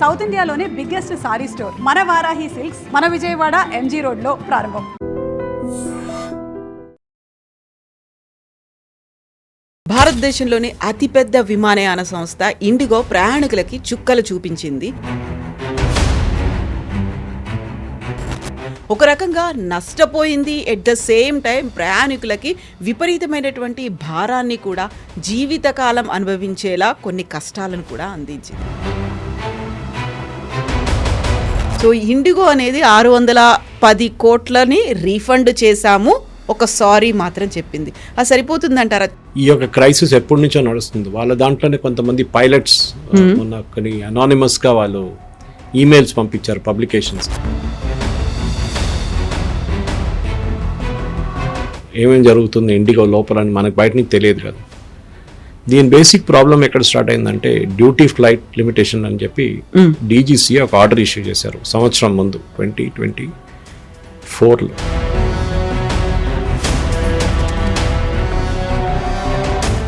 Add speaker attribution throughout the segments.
Speaker 1: South ఇండియాలోనే biggest sorry store మన Varahi silks మన విజయవాడ ఎంజీ రోడ్ లో ప్రారంభం.
Speaker 2: భారతదేశంలోని అతిపెద్ద విమానయాన సంస్థ ఇండిగో ప్రయాణికులకి చుక్కలు చూపించింది. ఒక రకంగా నష్టపోయింది. ఎట్ ద సేమ్ టైం ప్రయాణికులకి విపరీతమైనటువంటి భారాన్ని కూడా జీవితకాలం అనుభవించేలా కొన్ని కష్టాలను కూడా అందించింది. సో ఇండిగో అనేది 610 కోట్లని రీఫండ్ చేశాము, ఒక సారీ మాత్రం చెప్పింది. అది సరిపోతుందంటారా?
Speaker 3: ఈ యొక్క క్రైసిస్ ఎప్పటి నుంచో నడుస్తుంది. వాళ్ళ దాంట్లోనే కొంతమంది పైలట్స్ మొన్న కొన్ని అనానిమస్గా వాళ్ళు ఈమెయిల్స్ పంపించారు పబ్లికేషన్స్. ఏమేమి జరుగుతుంది ఇండిగో లోపల అని మనకు బయట నుంచి తెలియదు కదా. దీని బేసిక్ ప్రాబ్లం ఎక్కడ స్టార్ట్ అయిందంటే డ్యూటీ ఫ్లైట్ లిమిటేషన్ అని చెప్పి డీజీసీ ఒక ఆర్డర్ ఇష్యూ చేశారు సంవత్సరం ముందు 2024లో.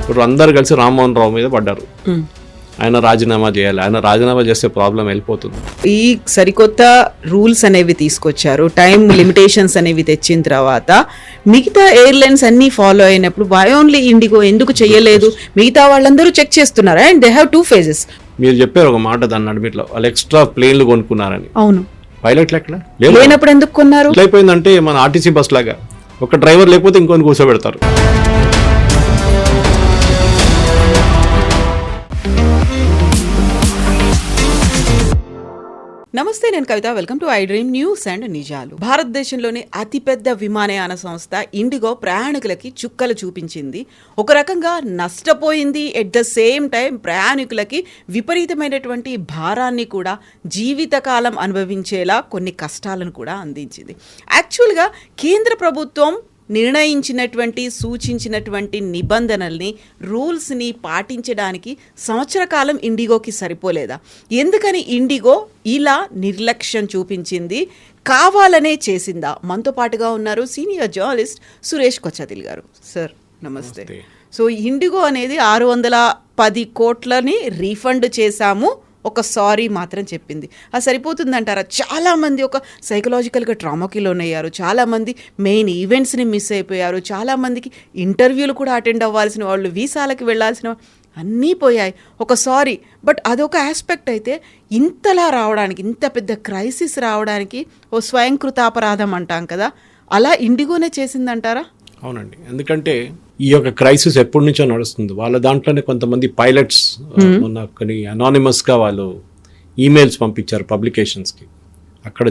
Speaker 3: ఇప్పుడు అందరు కలిసి రామ్మోహన్ రావు మీద పడ్డారు. ఆయన రాజీనామా చేయాలి, ఆయన రాజీనామా చేస్తే ప్రాబ్లం వెళ్ళిపోతుంది.
Speaker 2: ఈ సరికొత్త రూల్స్ అనేవి తీసుకొచ్చారు, టైం లిమిటేషన్స్ అనేవి తెచ్చిన తర్వాత మిగతా ఎయిర్లైన్స్ అన్ని ఫాలో అయినప్పుడు వై ఓన్లీ ఇండిగో ఎందుకు చేయలేదు? మిగతా వాళ్ళందరూ చెక్ చేస్తున్నారు అండ్ దే హ్యావ్ 2 phases.
Speaker 3: మీరు చెప్పారు ఒక మాట దాన్ని నడిమిట్లో, వాళ్ళు ఎక్స్ట్రా ప్లేన్లు కొనుక్కున్నారని.
Speaker 2: అవును,
Speaker 3: పైలట్లు ఎక్కడ
Speaker 2: లేనప్పుడు ఎందుకు కొన్నారు?
Speaker 3: అయిపోయిందంటే మన ఆర్టీసీ బస్ లాగా ఒక డ్రైవర్ లేకపోతే ఇంకొని కూర్చోబెడతారు.
Speaker 2: నమస్తే, నేను Kavitha. Welcome to I dream news and నిజాలు. భారతదేశంలోని అతిపెద్ద విమానయాన సంస్థ ఇండిగో ప్రయాణికులకి చుక్కలు చూపించింది. ఒక రకంగా నష్టపోయింది. ఎట్ ద సేమ్ టైం ప్రయాణికులకి విపరీతమైనటువంటి భారాన్ని కూడా జీవితకాలం అనుభవించేలా కొన్ని కష్టాలను కూడా అందించింది. యాక్చువల్గా కేంద్ర ప్రభుత్వం నిర్ణయించినటువంటి సూచించినటువంటి నిబంధనల్ని రూల్స్ని పాటించడానికి సంవత్సర కాలం ఇండిగోకి సరిపోలేదా? ఎందుకని ఇండిగో ఇలా నిర్లక్ష్యం చూపించింది? కావాలనే చేసిందా? మనతో పాటుగా ఉన్నారు సీనియర్ జర్నలిస్ట్ సురేష్ కొచ్చతిల్ గారు. సార్ నమస్తే. సో ఇండిగో అనేది 610 కోట్లని రీఫండ్ చేశాము, ఒక సారీ మాత్రం చెప్పింది. అది సరిపోతుందంటారా? చాలామంది ఒక సైకలాజికల్గా ట్రామాకి లోనయ్యారు, చాలామంది మెయిన్ ఈవెంట్స్ని మిస్ అయిపోయారు, చాలామందికి ఇంటర్వ్యూలు కూడా అటెండ్ అవ్వాల్సిన వాళ్ళు, వీసాలకి వెళ్ళాల్సిన అన్నీ పోయాయి. ఒక సారీ, బట్ అదొక ఆస్పెక్ట్ అయితే ఇంతలా రావడానికి, ఇంత పెద్ద క్రైసిస్ రావడానికి ఓ స్వయంకృతాపరాధం అంటాం కదా, అలా ఇండిగోనే చేసిందంటారా?
Speaker 3: అవునండి, ఎందుకంటే ఈ యొక్క క్రైసిస్ ఎప్పటి నుంచో నడుస్తుంది. వాళ్ళ దాంట్లోనే కొంతమంది పైలట్స్ మొన్న కొన్ని అనానిమస్గా వాళ్ళు ఈమెయిల్స్ పంపించారు పబ్లికేషన్స్కి. అక్కడ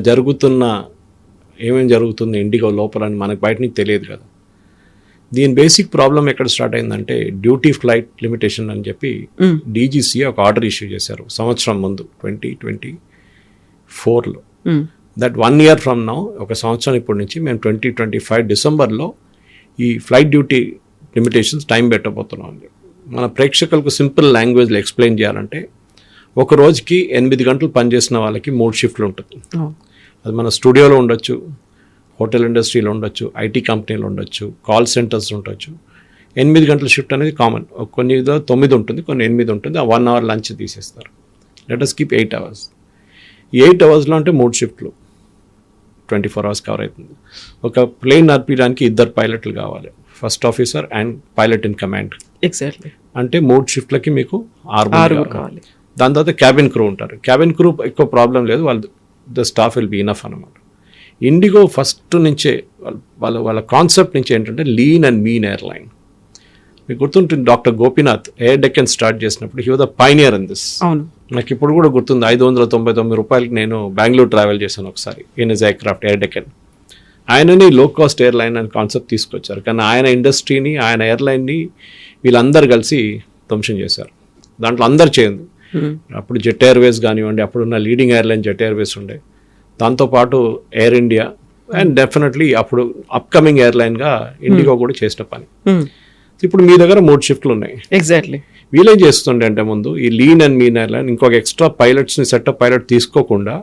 Speaker 3: ఏమేమి జరుగుతుంది ఇండిగో లోపల అని మనకు బయట నుంచి తెలియదు కదా. దీని బేసిక్ ప్రాబ్లం ఎక్కడ స్టార్ట్ అయిందంటే డ్యూటీ ఫ్లైట్ లిమిటేషన్ అని చెప్పి డీజీసీ ఒక ఆర్డర్ ఇష్యూ చేశారు సంవత్సరం ముందు 2024లో. దట్ 1 year ఫ్రమ్ నౌ, ఒక సంవత్సరం ఇప్పటి నుంచి మేము 2025 డిసెంబర్లో ఈ ఫ్లైట్ డ్యూటీ లిమిటేషన్స్ టైం పెట్టబోతున్నాం. మన ప్రేక్షకులకు సింపుల్ లాంగ్వేజ్లో ఎక్స్ప్లెయిన్ చేయాలంటే, ఒక రోజుకి 8 గంటలు పనిచేసిన వాళ్ళకి 3 షిఫ్ట్లు ఉంటుంది. అది మన స్టూడియోలో ఉండొచ్చు, హోటల్ ఇండస్ట్రీలో ఉండొచ్చు, ఐటీ కంపెనీలో ఉండొచ్చు, కాల్ సెంటర్స్ ఉండొచ్చు. 8 గంటల షిఫ్ట్ అనేది కామన్. కొన్ని 9 ఉంటుంది, కొన్ని 8 ఉంటుంది. ఆ 1 hour లంచ్ తీసేస్తారు. Let us keep 8 hours. ఈ 8 hours అంటే 3 షిఫ్ట్లు, 24 hours కవర్ అవుతుంది. ఒక ప్లేన్ నడిపించడానికి 2 పైలట్లు కావాలి, first officer and pilot in command.
Speaker 2: Exactly.
Speaker 3: అంటే 3 షిఫ్ట్లకి మీకు 6 కావాలి. దాని తర్వాత క్యాబిన్ క్రూ ఉంటారు. క్యాబిన్ క్రూ ఎక్కువ ప్రాబ్లం లేదు, వాళ్ళు the staff will be enough అనమాట. ఇండిగో ఫస్ట్ నుంచే వాళ్ళ కాన్సెప్ట్ నుంచి ఏంటంటే లీన్ అండ్ మీన్ ఎయిర్లైన్. మీకు గుర్తుంటుంది, doctor Gopinath Air Deccan start చేసినప్పుడు he was the pioneer in this. నాకు ఇప్పుడు కూడా గుర్తుంది, 599 రూపాయలకి నేను బెంగళూరు ట్రావెల్ చేశాను ఒకసారి in is aircraft air Deccan. ఆయనని లో కాస్ట్ ఎయిర్లైన్ అని కాన్సెప్ట్ తీసుకొచ్చారు, కానీ ఆయన ఇండస్ట్రీని, ఆయన ఎయిర్లైన్ని వీళ్ళందరూ కలిసి ధ్వంసం చేశారు. దాంట్లో అందరు చేయండి. అప్పుడు జెట్ ఎయిర్వేస్ కానివ్వండి, అప్పుడున్న లీడింగ్ ఎయిర్లైన్ జెట్ ఎయిర్వేస్ ఉండే, దాంతోపాటు ఎయిర్ ఇండియా అండ్ డెఫినెట్లీ అప్పుడు అప్కమింగ్ ఎయిర్లైన్గా ఇండిగో కూడా చేసిన పని. ఇప్పుడు మీ దగ్గర 3 షిఫ్ట్లు ఉన్నాయి.
Speaker 2: ఎగ్జాక్ట్లీ.
Speaker 3: వీళ్ళేం చేస్తుండే అంటే ముందు ఈ లీన్ అండ్ మీన్ ఎయిర్లైన్ ఇంకొక ఎక్స్ట్రా పైలట్స్ని, సెటప్ పైలట్ తీసుకోకుండా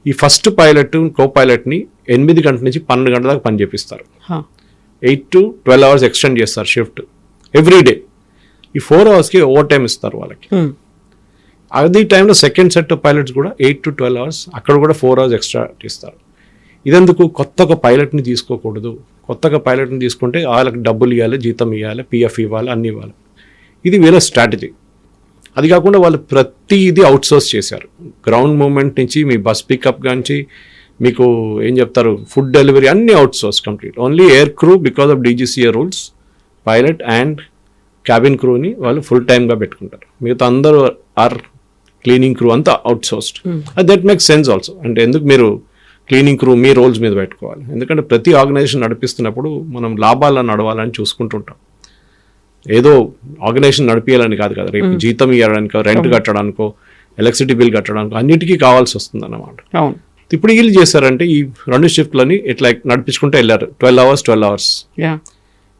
Speaker 3: ఈ ఫస్ట్ పైలట్, కో పైలట్ని 8 గంటల నుంచి 12 గంటల దాకా పని చేపిస్తారు. 8 to 12 hours ఎక్స్టెండ్ చేస్తారు షిఫ్ట్ ఎవ్రీ డే. ఈ 4 hours ఓవర్ టైం ఇస్తారు వాళ్ళకి. అదే టైంలో సెకండ్ సెట్ ఆఫ్ పైలట్స్ కూడా 8 to 12 hours, అక్కడ కూడా 4 hours ఎక్స్ట్రా ఇస్తారు. ఇదెందుకు? కొత్తగా పైలట్ని తీసుకోకూడదు. కొత్తగా పైలట్ని తీసుకుంటే వాళ్ళకి డబ్బులు ఇవ్వాలి, జీతం ఇవ్వాలి, పిఎఫ్ ఇవ్వాలి, అన్నీ ఇవ్వాలి. ఇది వీళ్ళ స్ట్రాటజీ. అది కాకుండా వాళ్ళు ప్రతిదీ అవుట్సోర్స్ చేశారు. గ్రౌండ్ మూమెంట్ నుంచి మీ బస్ పికప్ నుంచి మీకు ఏం చెప్తారు, ఫుడ్ డెలివరీ అన్నీ outsource complete. Only air crew because of DGCA rules, pilot and cabin క్రూని వాళ్ళు ఫుల్ టైమ్గా పెట్టుకుంటారు. మిగతా అందరూ ఆర్ క్లీనింగ్ క్రూ అంతా outsourced. That makes sense also. అంటే ఎందుకు మీరు క్లీనింగ్ క్రూ మీ రోల్స్ మీద పెట్టుకోవాలి? ఎందుకంటే ప్రతి ఆర్గనైజేషన్ నడిపిస్తున్నప్పుడు మనం లాభాలను నడవాలని చూసుకుంటుంటాం. ఏదో ఆర్గనైజేషన్ నడిపించాలని కాదు కదా, రేపు జీతం ఇవ్వడానికో, రెంట్ కట్టడానికో, ఎలక్ట్రిసిటీ బిల్ కట్టడానికో అన్నిటికీ కావాల్సి వస్తుంది అన్నమాట. ఇప్పుడు వీళ్ళు చేశారంటే ఈ 2 షిఫ్ట్లని ఇట్లా నడిపించుకుంటూ వెళ్ళారు 12 hours.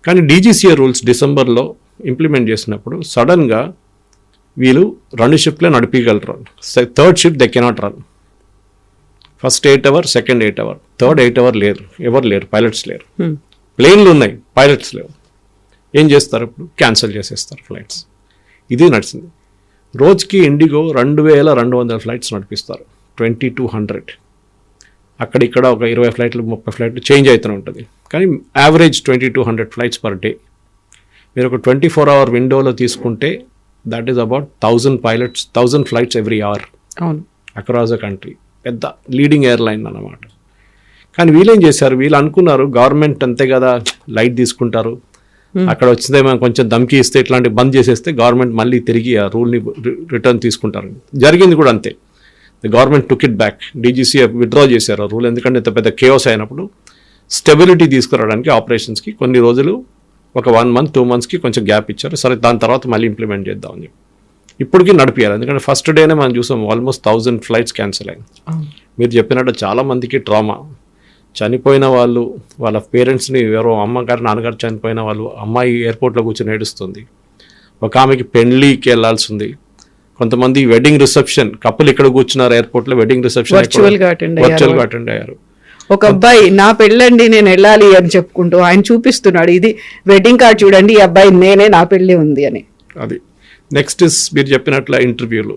Speaker 3: కానీ డీజీసీఏ రూల్స్ డిసెంబర్లో ఇంప్లిమెంట్ చేసినప్పుడు సడన్గా వీళ్ళు 2 షిఫ్ట్లే నడిపించగలరు. 3rd shift they cannot run. First 8 hours, second 8 hours, third 8 hours లేరు, ఎవరు లేరు, పైలట్స్ లేరు. ప్లేన్లు ఉన్నాయి, పైలట్స్ లేవు. ఏం చేస్తారు? ఇప్పుడు క్యాన్సిల్ చేసేస్తారు ఫ్లైట్స్. ఇది నడిచింది. రోజుకి ఇండిగో 2200 ఫ్లైట్స్ నడిపిస్తారు, 2200. అక్కడిక్కడ ఒక 20 ఫ్లైట్లు 30 ఫ్లైట్లు చేంజ్ అవుతూనే ఉంటుంది. కానీ యావరేజ్ 2200 ఫ్లైట్స్ పర్ డే. మీరు ఒక 24 hour విండోలో తీసుకుంటే that is about 1000 flights every hour across the country. పెద్ద లీడింగ్ ఎయిర్లైన్ అన్నమాట. కానీ వీళ్ళేం చేశారు, వీళ్ళు అనుకున్నారు గవర్నమెంట్ అంతే కదా లైట్ తీసుకుంటారు, అక్కడ వచ్చితే మనం కొంచెం దమ్కి ఇస్తే ఇట్లాంటి బంద్ చేసేస్తే గవర్నమెంట్ మళ్ళీ తిరిగి ఆ రూల్ని రిటర్న్ తీసుకుంటారు. జరిగింది కూడా అంతే. The government took it back. DGCA withdraw చేశారు ఆ రూల్. ఎందుకంటే ఇంత పెద్ద కేఓస్ అయినప్పుడు స్టెబిలిటీ తీసుకురావడానికి ఆపరేషన్స్కి కొన్ని రోజులు, ఒక 1 month 2 monthsకి కొంచెం గ్యాప్ ఇచ్చారు. సరే దాని తర్వాత మళ్ళీ ఇంప్లిమెంట్ చేద్దామని చెప్పి ఇప్పటికీ నడిపించాలి. ఎందుకంటే ఫస్ట్ డేనే మనం చూసాం ఆల్మోస్ట్ 1000 ఫ్లైట్స్ క్యాన్సిల్ అయింది. మీరు చెప్పినట్టు చాలామందికి ట్రామా, చనిపోయిన వాళ్ళు వాళ్ళ పేరెంట్స్ని, ఎవరో అమ్మగారు నాన్నగారు చనిపోయిన వాళ్ళు, అమ్మాయి ఎయిర్పోర్ట్లో కూర్చొని ఏడుస్తుంది. ఒక ఆమెకి పెళ్లికి వెళ్ళాల్సి ఉంది. కొంతమంది వెడ్డింగ్ రిసెప్షన్, కప్పులు ఇక్కడ కూర్చున్నారు ఎయిర్పోర్ట్లో, వెడ్డింగ్ రిసెప్షన్ వర్చువల్గా అటెండ్ అయ్యారు.
Speaker 2: ఒక అబ్బాయి నా పెళ్ళండి నేను వెళ్ళాలి అని చెప్పుకుంటూ ఆయన చూపిస్తున్నాడు, ఇది వెడ్డింగ్ కార్డ్ చూడండి, ఈ అబ్బాయి నేనే, నా పెళ్ళి ఉంది అని.
Speaker 3: అది నెక్స్ట్ ఇస్ మీరు చెప్పినట్ల ఇంటర్వ్యూలు.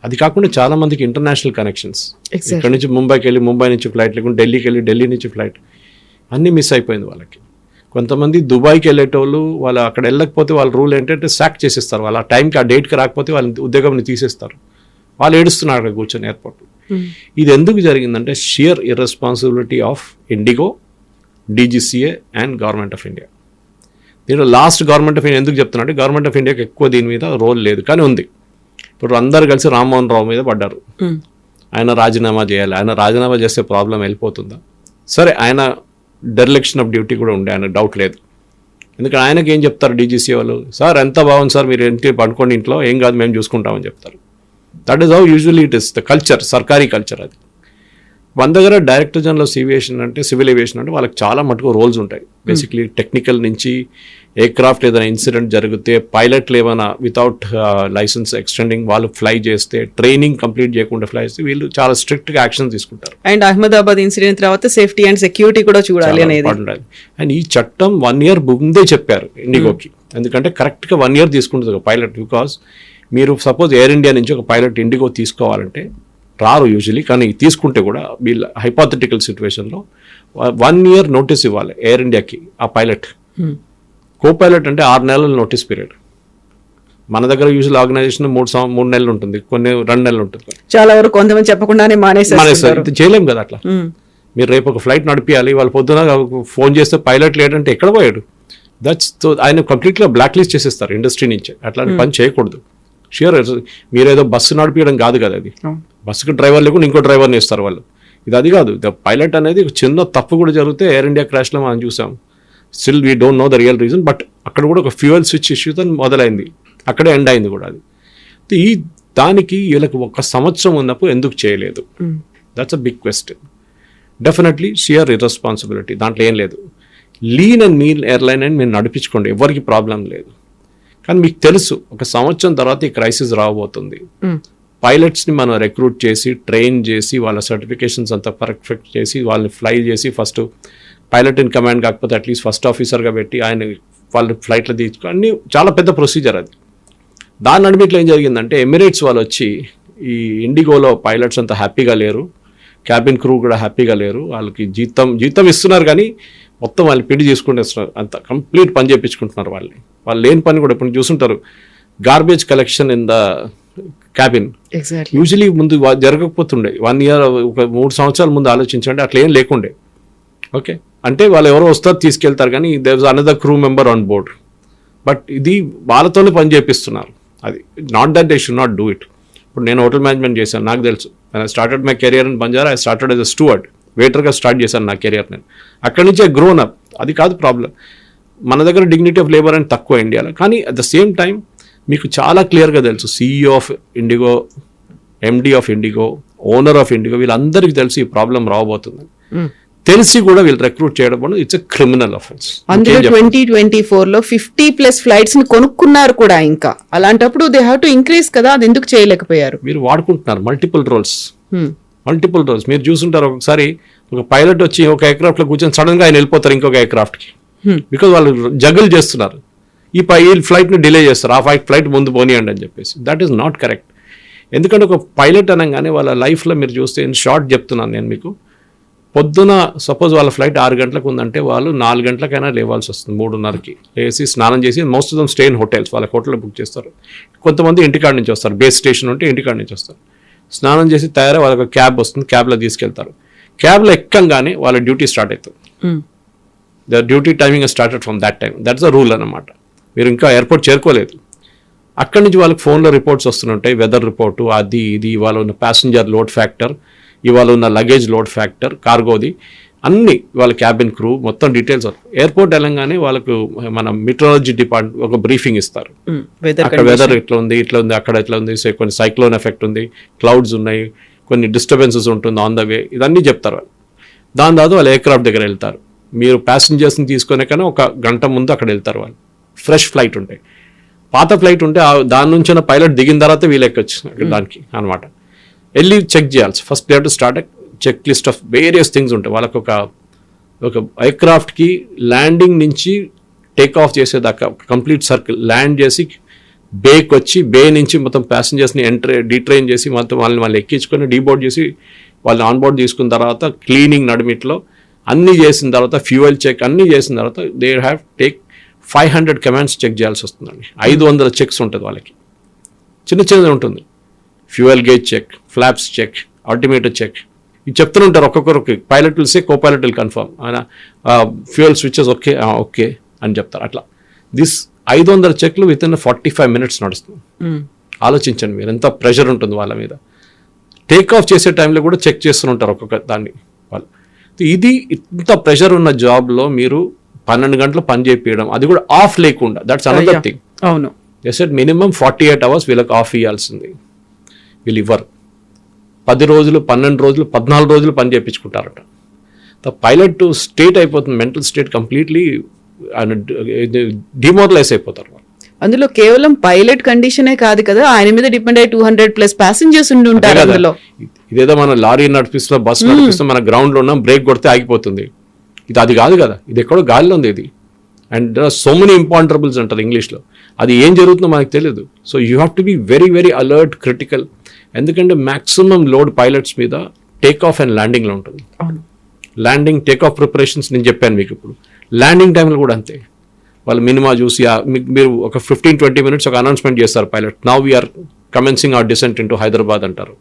Speaker 3: అది కాకుండా చాలా మందికి ఇంటర్నేషనల్ కనెక్షన్స్, ఇక్కడ నుంచి ముంబైకి వెళ్ళి, ముంబై నుంచి ఫ్లైట్, లేకుంటే ఢిల్లీకి వెళ్ళి, ఢిల్లీ నుంచి ఫ్లైట్, అన్నీ మిస్ అయిపోయింది వాళ్ళకి. కొంతమంది దుబాయ్కి వెళ్ళేటోళ్ళు, వాళ్ళు అక్కడ వెళ్ళకపోతే వాళ్ళ రూల్ ఏంటంటే సాక్ చేసేస్తారు. వాళ్ళ ఆ టైంకి ఆ డేట్కి రాకపోతే వాళ్ళ ఉద్యోగంని తీసేస్తారు. వాళ్ళు ఏడుస్తున్నారు అక్కడ కూర్చొని ఎయిర్పోర్ట్. ఇది ఎందుకు జరిగిందంటే shear irresponsibility of IndiGo, DGCA and government of India. దీంట్లో లాస్ట్ గవర్నమెంట్ ఆఫ్ ఇండియా ఎందుకు చెప్తున్నా అంటే గవర్నమెంట్ ఆఫ్ ఇండియాకి ఎక్కువ దీని మీద రోల్ లేదు, కానీ ఉంది. ఇప్పుడు అందరు కలిసి రామ్మోహన్ రావు మీద పడ్డారు, ఆయన రాజీనామా చేయాలి. ఆయన రాజీనామా చేస్తే ప్రాబ్లం వెళ్ళిపోతుందా? సరే, ఆయన డెరిలెక్షన్ ఆఫ్ డ్యూటీ కూడా ఉండే, ఆయన డౌట్ లేదు. ఎందుకంటే ఆయనకి ఏం చెప్తారు డీజీసీ వాళ్ళు, సార్ ఎంత బాగుంది సార్, మీరు ఇంటి పడుకోండి ఇంట్లో, ఏం కాదు మేము చూసుకుంటామని చెప్తారు. That is how usually it is the culture, సర్కారీ కల్చర్ అది. మన దగ్గర director general of civil aviation అంటే వాళ్ళకి చాలా మటుకు రోల్స్ ఉంటాయి. బేసిక్లీ టెక్నికల్ నుంచి ఎయిర్క్రాఫ్ట్ ఏదైనా ఇన్సిడెంట్ జరిగితే, పైలట్లు ఏమైనా వితౌట్ లైసెన్స్ ఎక్స్టెండింగ్ వాళ్ళు ఫ్లై చేస్తే, ట్రైనింగ్ కంప్లీట్ చేయకుండా ఫ్లై చేస్తే వీళ్ళు చాలా స్ట్రిక్ట్గా యాక్షన్ తీసుకుంటారు.
Speaker 2: అండ్ అహ్మదాబాద్ ఇన్సిడెంట్ తర్వాత సేఫ్టీ అండ్ సెక్యూరిటీ కూడా చూడాలి అనేది.
Speaker 3: అండ్ ఈ చట్టం 1 year ముందే చెప్పారు ఇండిగోకి. ఎందుకంటే కరెక్ట్గా 1 year తీసుకుంటుంది ఒక పైలట్. బికాస్ మీరు సపోజ్ ఎయిర్ ఇండియా నుంచి ఒక పైలట్ ఇండిగో తీసుకోవాలంటే రారు యూజువలీ, కానీ తీసుకుంటే కూడా వీళ్ళ హైపోథెటికల్ సిచ్యువేషన్లో 1 year నోటీస్ ఇవ్వాలి ఎయిర్ ఇండియాకి ఆ పైలట్. కో పైలట్ అంటే 6 నెలల నోటీస్ పీరియడ్. మన దగ్గర యూజువల్ ఆర్గనైజేషన్ 3 నెలలు ఉంటుంది, కొన్ని 2 నెలలు ఉంటుంది.
Speaker 2: చాలా వరకు కొంతమంది చెప్పకుండానే మానేస్తారు.
Speaker 3: చేయలేం కదా అట్లా. మీరు రేపు ఒక ఫ్లైట్ నడిపియాలి, వాళ్ళు పొద్దున ఫోన్ చేస్తే పైలట్ లేడంటే ఎక్కడ పోయాడు, దట్స్ సో ఆయన కంప్లీట్గా బ్లాక్ లిస్ట్ చేసేస్తారు ఇండస్ట్రీ నుంచి. అట్లాంటి పని చేయకూడదు. ష్యూర్, మీరేదో బస్సు నడిపించడం కాదు కదా అది. బస్సుకి డ్రైవర్ లేకుండా ఇంకో డ్రైవర్ని ఇస్తారు వాళ్ళు. ఇది అది కాదు. ద పైలట్ అనేది చిన్న తప్పు కూడా జరిగితే ఎయిర్ ఇండియా క్రాష్లో మనం చూసాం. Still we don't know the real reason, but అక్కడ కూడా ఒక ఫ్యూయల్ స్విచ్ ఇష్యూతో మొదలైంది, అక్కడే ఎండ్ అయింది కూడా అది. ఈ దానికి వీళ్ళకి 1 సంవత్సరం ఉన్నప్పుడు ఎందుకు చేయలేదు? That's a big question. Definitely sheer irresponsibility, దాంట్లో ఏం లేదు. లీన్ అండ్ మీన్ ఎయిర్లైన్ అని మీరు నడిపించుకోండి, ఎవరికి ప్రాబ్లం లేదు. కానీ మీకు తెలుసు 1 సంవత్సరం తర్వాత ఈ క్రైసిస్ రాబోతుంది. పైలట్స్ని మనం రిక్రూట్ చేసి, ట్రైన్ చేసి, వాళ్ళ సర్టిఫికేషన్స్ అంతా పర్ఫెక్ట్ చేసి, వాళ్ళని ఫ్లై చేసి, ఫస్ట్ పైలట్ ఇన్ కమాండ్ కాకపోతే అట్లీస్ట్ ఫస్ట్ ఆఫీసర్గా పెట్టి ఆయన వాళ్ళు ఫ్లైట్లో తీసుకుని, అన్ని చాలా పెద్ద ప్రొసీజర్ అది. దాని నడిమిట్లో ఏం జరిగిందంటే ఎమిరేట్స్ వాళ్ళు వచ్చి ఈ ఇండిగోలో పైలట్స్ అంతా హ్యాపీగా లేరు, క్యాబిన్ క్రూ కూడా హ్యాపీగా లేరు, వాళ్ళకి జీతం ఇస్తున్నారు కానీ మొత్తం వాళ్ళు పిండి చేసుకుంటేస్తున్నారు, అంత కంప్లీట్ పని చేయించుకుంటున్నారు వాళ్ళు లేని పని కూడా ఇప్పుడు చూసుంటారు. Garbage collection in the cabin usually ముందు జరగకపోతుండే 1 year ఒక 3 సంవత్సరాల ముందు ఆలోచించండి, అట్లా ఏం లేకుండే. ఓకే, అంటే వాళ్ళు ఎవరో వస్తారు తీసుకెళ్తారు కానీ there was another crew member on board. But ఇది వాళ్ళతోనే పని చేపిస్తున్నారు. అది not that they should not do it. ఇప్పుడు నేను హోటల్ మేనేజ్మెంట్ చేశాను, నాకు తెలుసు. I started my career in Banjara. I started as a steward, వెయిటర్గా స్టార్ట్ చేశాను నా కెరియర్ నేను. అక్కడి నుంచే గ్రోన్ అప్. అది కాదు ప్రాబ్లం. మన దగ్గర డిగ్నిటీ ఆఫ్ లేబర్ అని తక్కువ ఇండియాలో, కానీ అట్ ద సేమ్ టైం మీకు చాలా క్లియర్గా తెలుసు CEO of IndiGo, MD of IndiGo, owner of IndiGo, వీళ్ళందరికీ తెలిసి ఈ ప్రాబ్లం రాబోతుందని తెలిసి కూడా వీళ్ళు రిక్రూట్ చేయడం ఇట్స్ ఎ క్రిమినల్ అఫెన్స్.
Speaker 2: అందులో 2024లో 50+ ఫ్లైట్స్ ని కొనుక్కున్నారు కూడా. ఇంకా అలాంటప్పుడు దే హావ్ టు ఇంక్రీజ్ కదా, అది ఎందుకు చేయలేకపోయారు?
Speaker 3: మీరు వాడుకుంటున్నారు మల్టిపుల్ రోల్స్. మీరు చూసుంటారు ఒకసారి ఒక పైలట్ వచ్చి ఒక ఎయిర్క్రాఫ్ట్ లో కూర్చొని సడన్ గా ఆయన వెళ్ళిపోతారు ఇంకొక ఎయిర్క్రాఫ్ట్ కి, బికాజ్ వాళ్ళు జగల్ చేస్తున్నారు. ఈ ఫ్లైట్ ని డిలే చేస్తారు, ఆ ఫ్లైట్ ముందు పోనీయండి అని చెప్పేసి. That is not correct. ఎందుకంటే ఒక పైలట్ అనగానే వాళ్ళ లైఫ్లో మీరు చూస్తే ఇన్ షార్ట్ చెప్తున్నాను నేను మీకు, పొద్దున సపోజ్ వాళ్ళ ఫ్లైట్ 6 గంటలకు ఉందంటే వాళ్ళు 4 గంటలకైనా లేవాల్సి వస్తుంది, 3:30కి లేచి స్నానం చేసి, most of them stay in hotels, వాళ్ళ హోటల్లో బుక్ చేస్తారు. కొంతమంది ఇంటికాడ నుంచి వస్తారు, బేస్ స్టేషన్ ఉంటే ఇంటికాడ నుంచి వస్తారు. స్నానం చేసి తయారై వాళ్ళకి క్యాబ్ వస్తుంది, క్యాబ్లో తీసుకెళ్తారు. క్యాబ్లో ఎక్కంగానే వాళ్ళ డ్యూటీ స్టార్ట్ అవుతుంది. The duty timing started from that time. That's the rule అన్నమాట. మీరు ఇంకా ఎయిర్పోర్ట్ చేరుకోలేదు, అక్కడి నుంచి వాళ్ళకి ఫోన్లో రిపోర్ట్స్ వస్తుంటాయి, వెదర్ రిపోర్టు, అది ఇది, ఇవాళ ఉన్న ప్యాసింజర్ లోడ్ ఫ్యాక్టర్, ఇవాళ ఉన్న లగేజ్ లోడ్ ఫ్యాక్టర్, కార్గోది అన్ని, వాళ్ళ క్యాబిన్ క్రూ మొత్తం డీటెయిల్స్. ఎయిర్పోర్ట్ వెళ్ళంగానే వాళ్ళకు మన మెట్రాలజీ డిపార్ట్మెంట్ ఒక బ్రీఫింగ్ ఇస్తారు. అక్కడ వెదర్ ఇట్లా ఉంది, అక్కడ ఇట్లా ఉంది, కొన్ని సైక్లోన్ ఎఫెక్ట్ ఉంది, క్లౌడ్స్ ఉన్నాయి, కొన్ని డిస్టర్బెన్సెస్ ఉంటుంది ఆన్ ద వే, ఇదన్నీ చెప్తారు వాళ్ళు. దాని తర్వాత వాళ్ళు ఎయిర్క్రాఫ్ట్ దగ్గర వెళ్తారు. మీరు ప్యాసింజర్స్ని తీసుకునే కన్నా 1 గంట ముందు అక్కడ వెళ్తారు వాళ్ళు. ఫ్రెష్ ఫ్లైట్ ఉంటాయి. పాత ఫ్లైట్ ఉంటే దాని నుంచి పైలట్ దిగిన తర్వాత వీళ్ళు ఎక్కొచ్చు దానికి అనమాట. వెళ్ళి చెక్ చేయాల్సి. First they have to start check list of various things ఉంటాయి వాళ్ళకు. ఒక ఎయిర్క్రాఫ్ట్కి ల్యాండింగ్ నుంచి టేక్ ఆఫ్ చేసేదాకా కంప్లీట్ సర్కిల్ ల్యాండ్ చేసి బేకి వచ్చి, బే నుంచి మొత్తం ప్యాసింజర్స్ని డీట్రైన్ చేసి మొత్తం వాళ్ళని ఎక్కించుకొని డీబోర్డ్ చేసి వాళ్ళని ఆన్బోర్డ్ తీసుకున్న తర్వాత క్లీనింగ్ నడిమిట్లో అన్నీ చేసిన తర్వాత ఫ్యూయల్ చెక్ అన్నీ చేసిన తర్వాత they have take 500 commands check చేయాల్సి వస్తుందండి. 500 చెక్స్ ఉంటుంది వాళ్ళకి. చిన్నది ఉంటుంది. Fuel gauge check, flaps check, altimeter check, ఇది చెప్తూనే ఉంటారు ఒక్కొక్కరికి. Pilot will say, co pilot will confirm, fuel switches okay okay అని చెప్తారు. అట్లా 500 చెక్లు విత్ ఇన్ 45 minutes నడుస్తుంది. ఆలోచించండి మీరు, ఎంత ప్రెషర్ ఉంటుంది వాళ్ళ మీద. టేక్ ఆఫ్ చేసే టైంలో కూడా చెక్ చేస్తూ ఉంటారు ఒక్కొక్క దాన్ని వాళ్ళు. ఇది ఇంత ప్రెషర్ ఉన్న జాబ్లో మీరు 12 గంటలు పని చేయించడం, అది కూడా ఆఫ్ లేకుండా, దట్స్ అనదర్ థింగ్.
Speaker 2: అవును,
Speaker 3: జస్ట్ మినిమం 48 hours వీళ్ళకి ఆఫ్ ఇవ్వాల్సింది. వీళ్ళు ఇవ్వరు. 10 రోజులు, 12 రోజులు, 14 రోజులు పని చేయించుకుంటారట. పైలట్ స్టేట్ అయిపోతుంది, మెంటల్ స్టేట్ కంప్లీట్లీ డిమోరలైజ్ అయిపోతారు.
Speaker 2: అందులో కేవలం పైలట్ కండిషనే కాదు కదా, ఆయన మీద డిపెండ్ అయ్యి 200+ ప్యాసింజర్స్ ఉండి ఉంటారు అందులో.
Speaker 3: ఇదేదో మన లారీ నడిపిస్తున్నా, బస్సు నడిపిస్తున్నా, మన గ్రౌండ్లో ఉన్నాం, బ్రేక్ కొడితే ఆగిపోతుంది. ఇది అది కాదు కదా, ఇది ఎక్కడో గాలిలో ఉంది ఇది. And there are so many imponderables అంటారు ఇంగ్లీష్లో. అది ఏం జరుగుతుందో మనకు తెలియదు. So you have to be very very alert, critical. ఎందుకంటే మ్యాక్సిమం లోడ్ పైలట్స్ మీద టేక్ ఆఫ్ అండ్ ల్యాండింగ్లో ఉంటుంది. ల్యాండింగ్, టేక్ ఆఫ్ ప్రిపరేషన్స్ నేను చెప్పాను మీకు. ఇప్పుడు ల్యాండింగ్ టైంలో కూడా అంతే. వాళ్ళు మినిమా చూసి మీరు ఒక 15-20 minutes ఒక అనౌన్స్మెంట్ చేస్తారు pilot, now we're commencing our descent into Hyderabad అంటారు.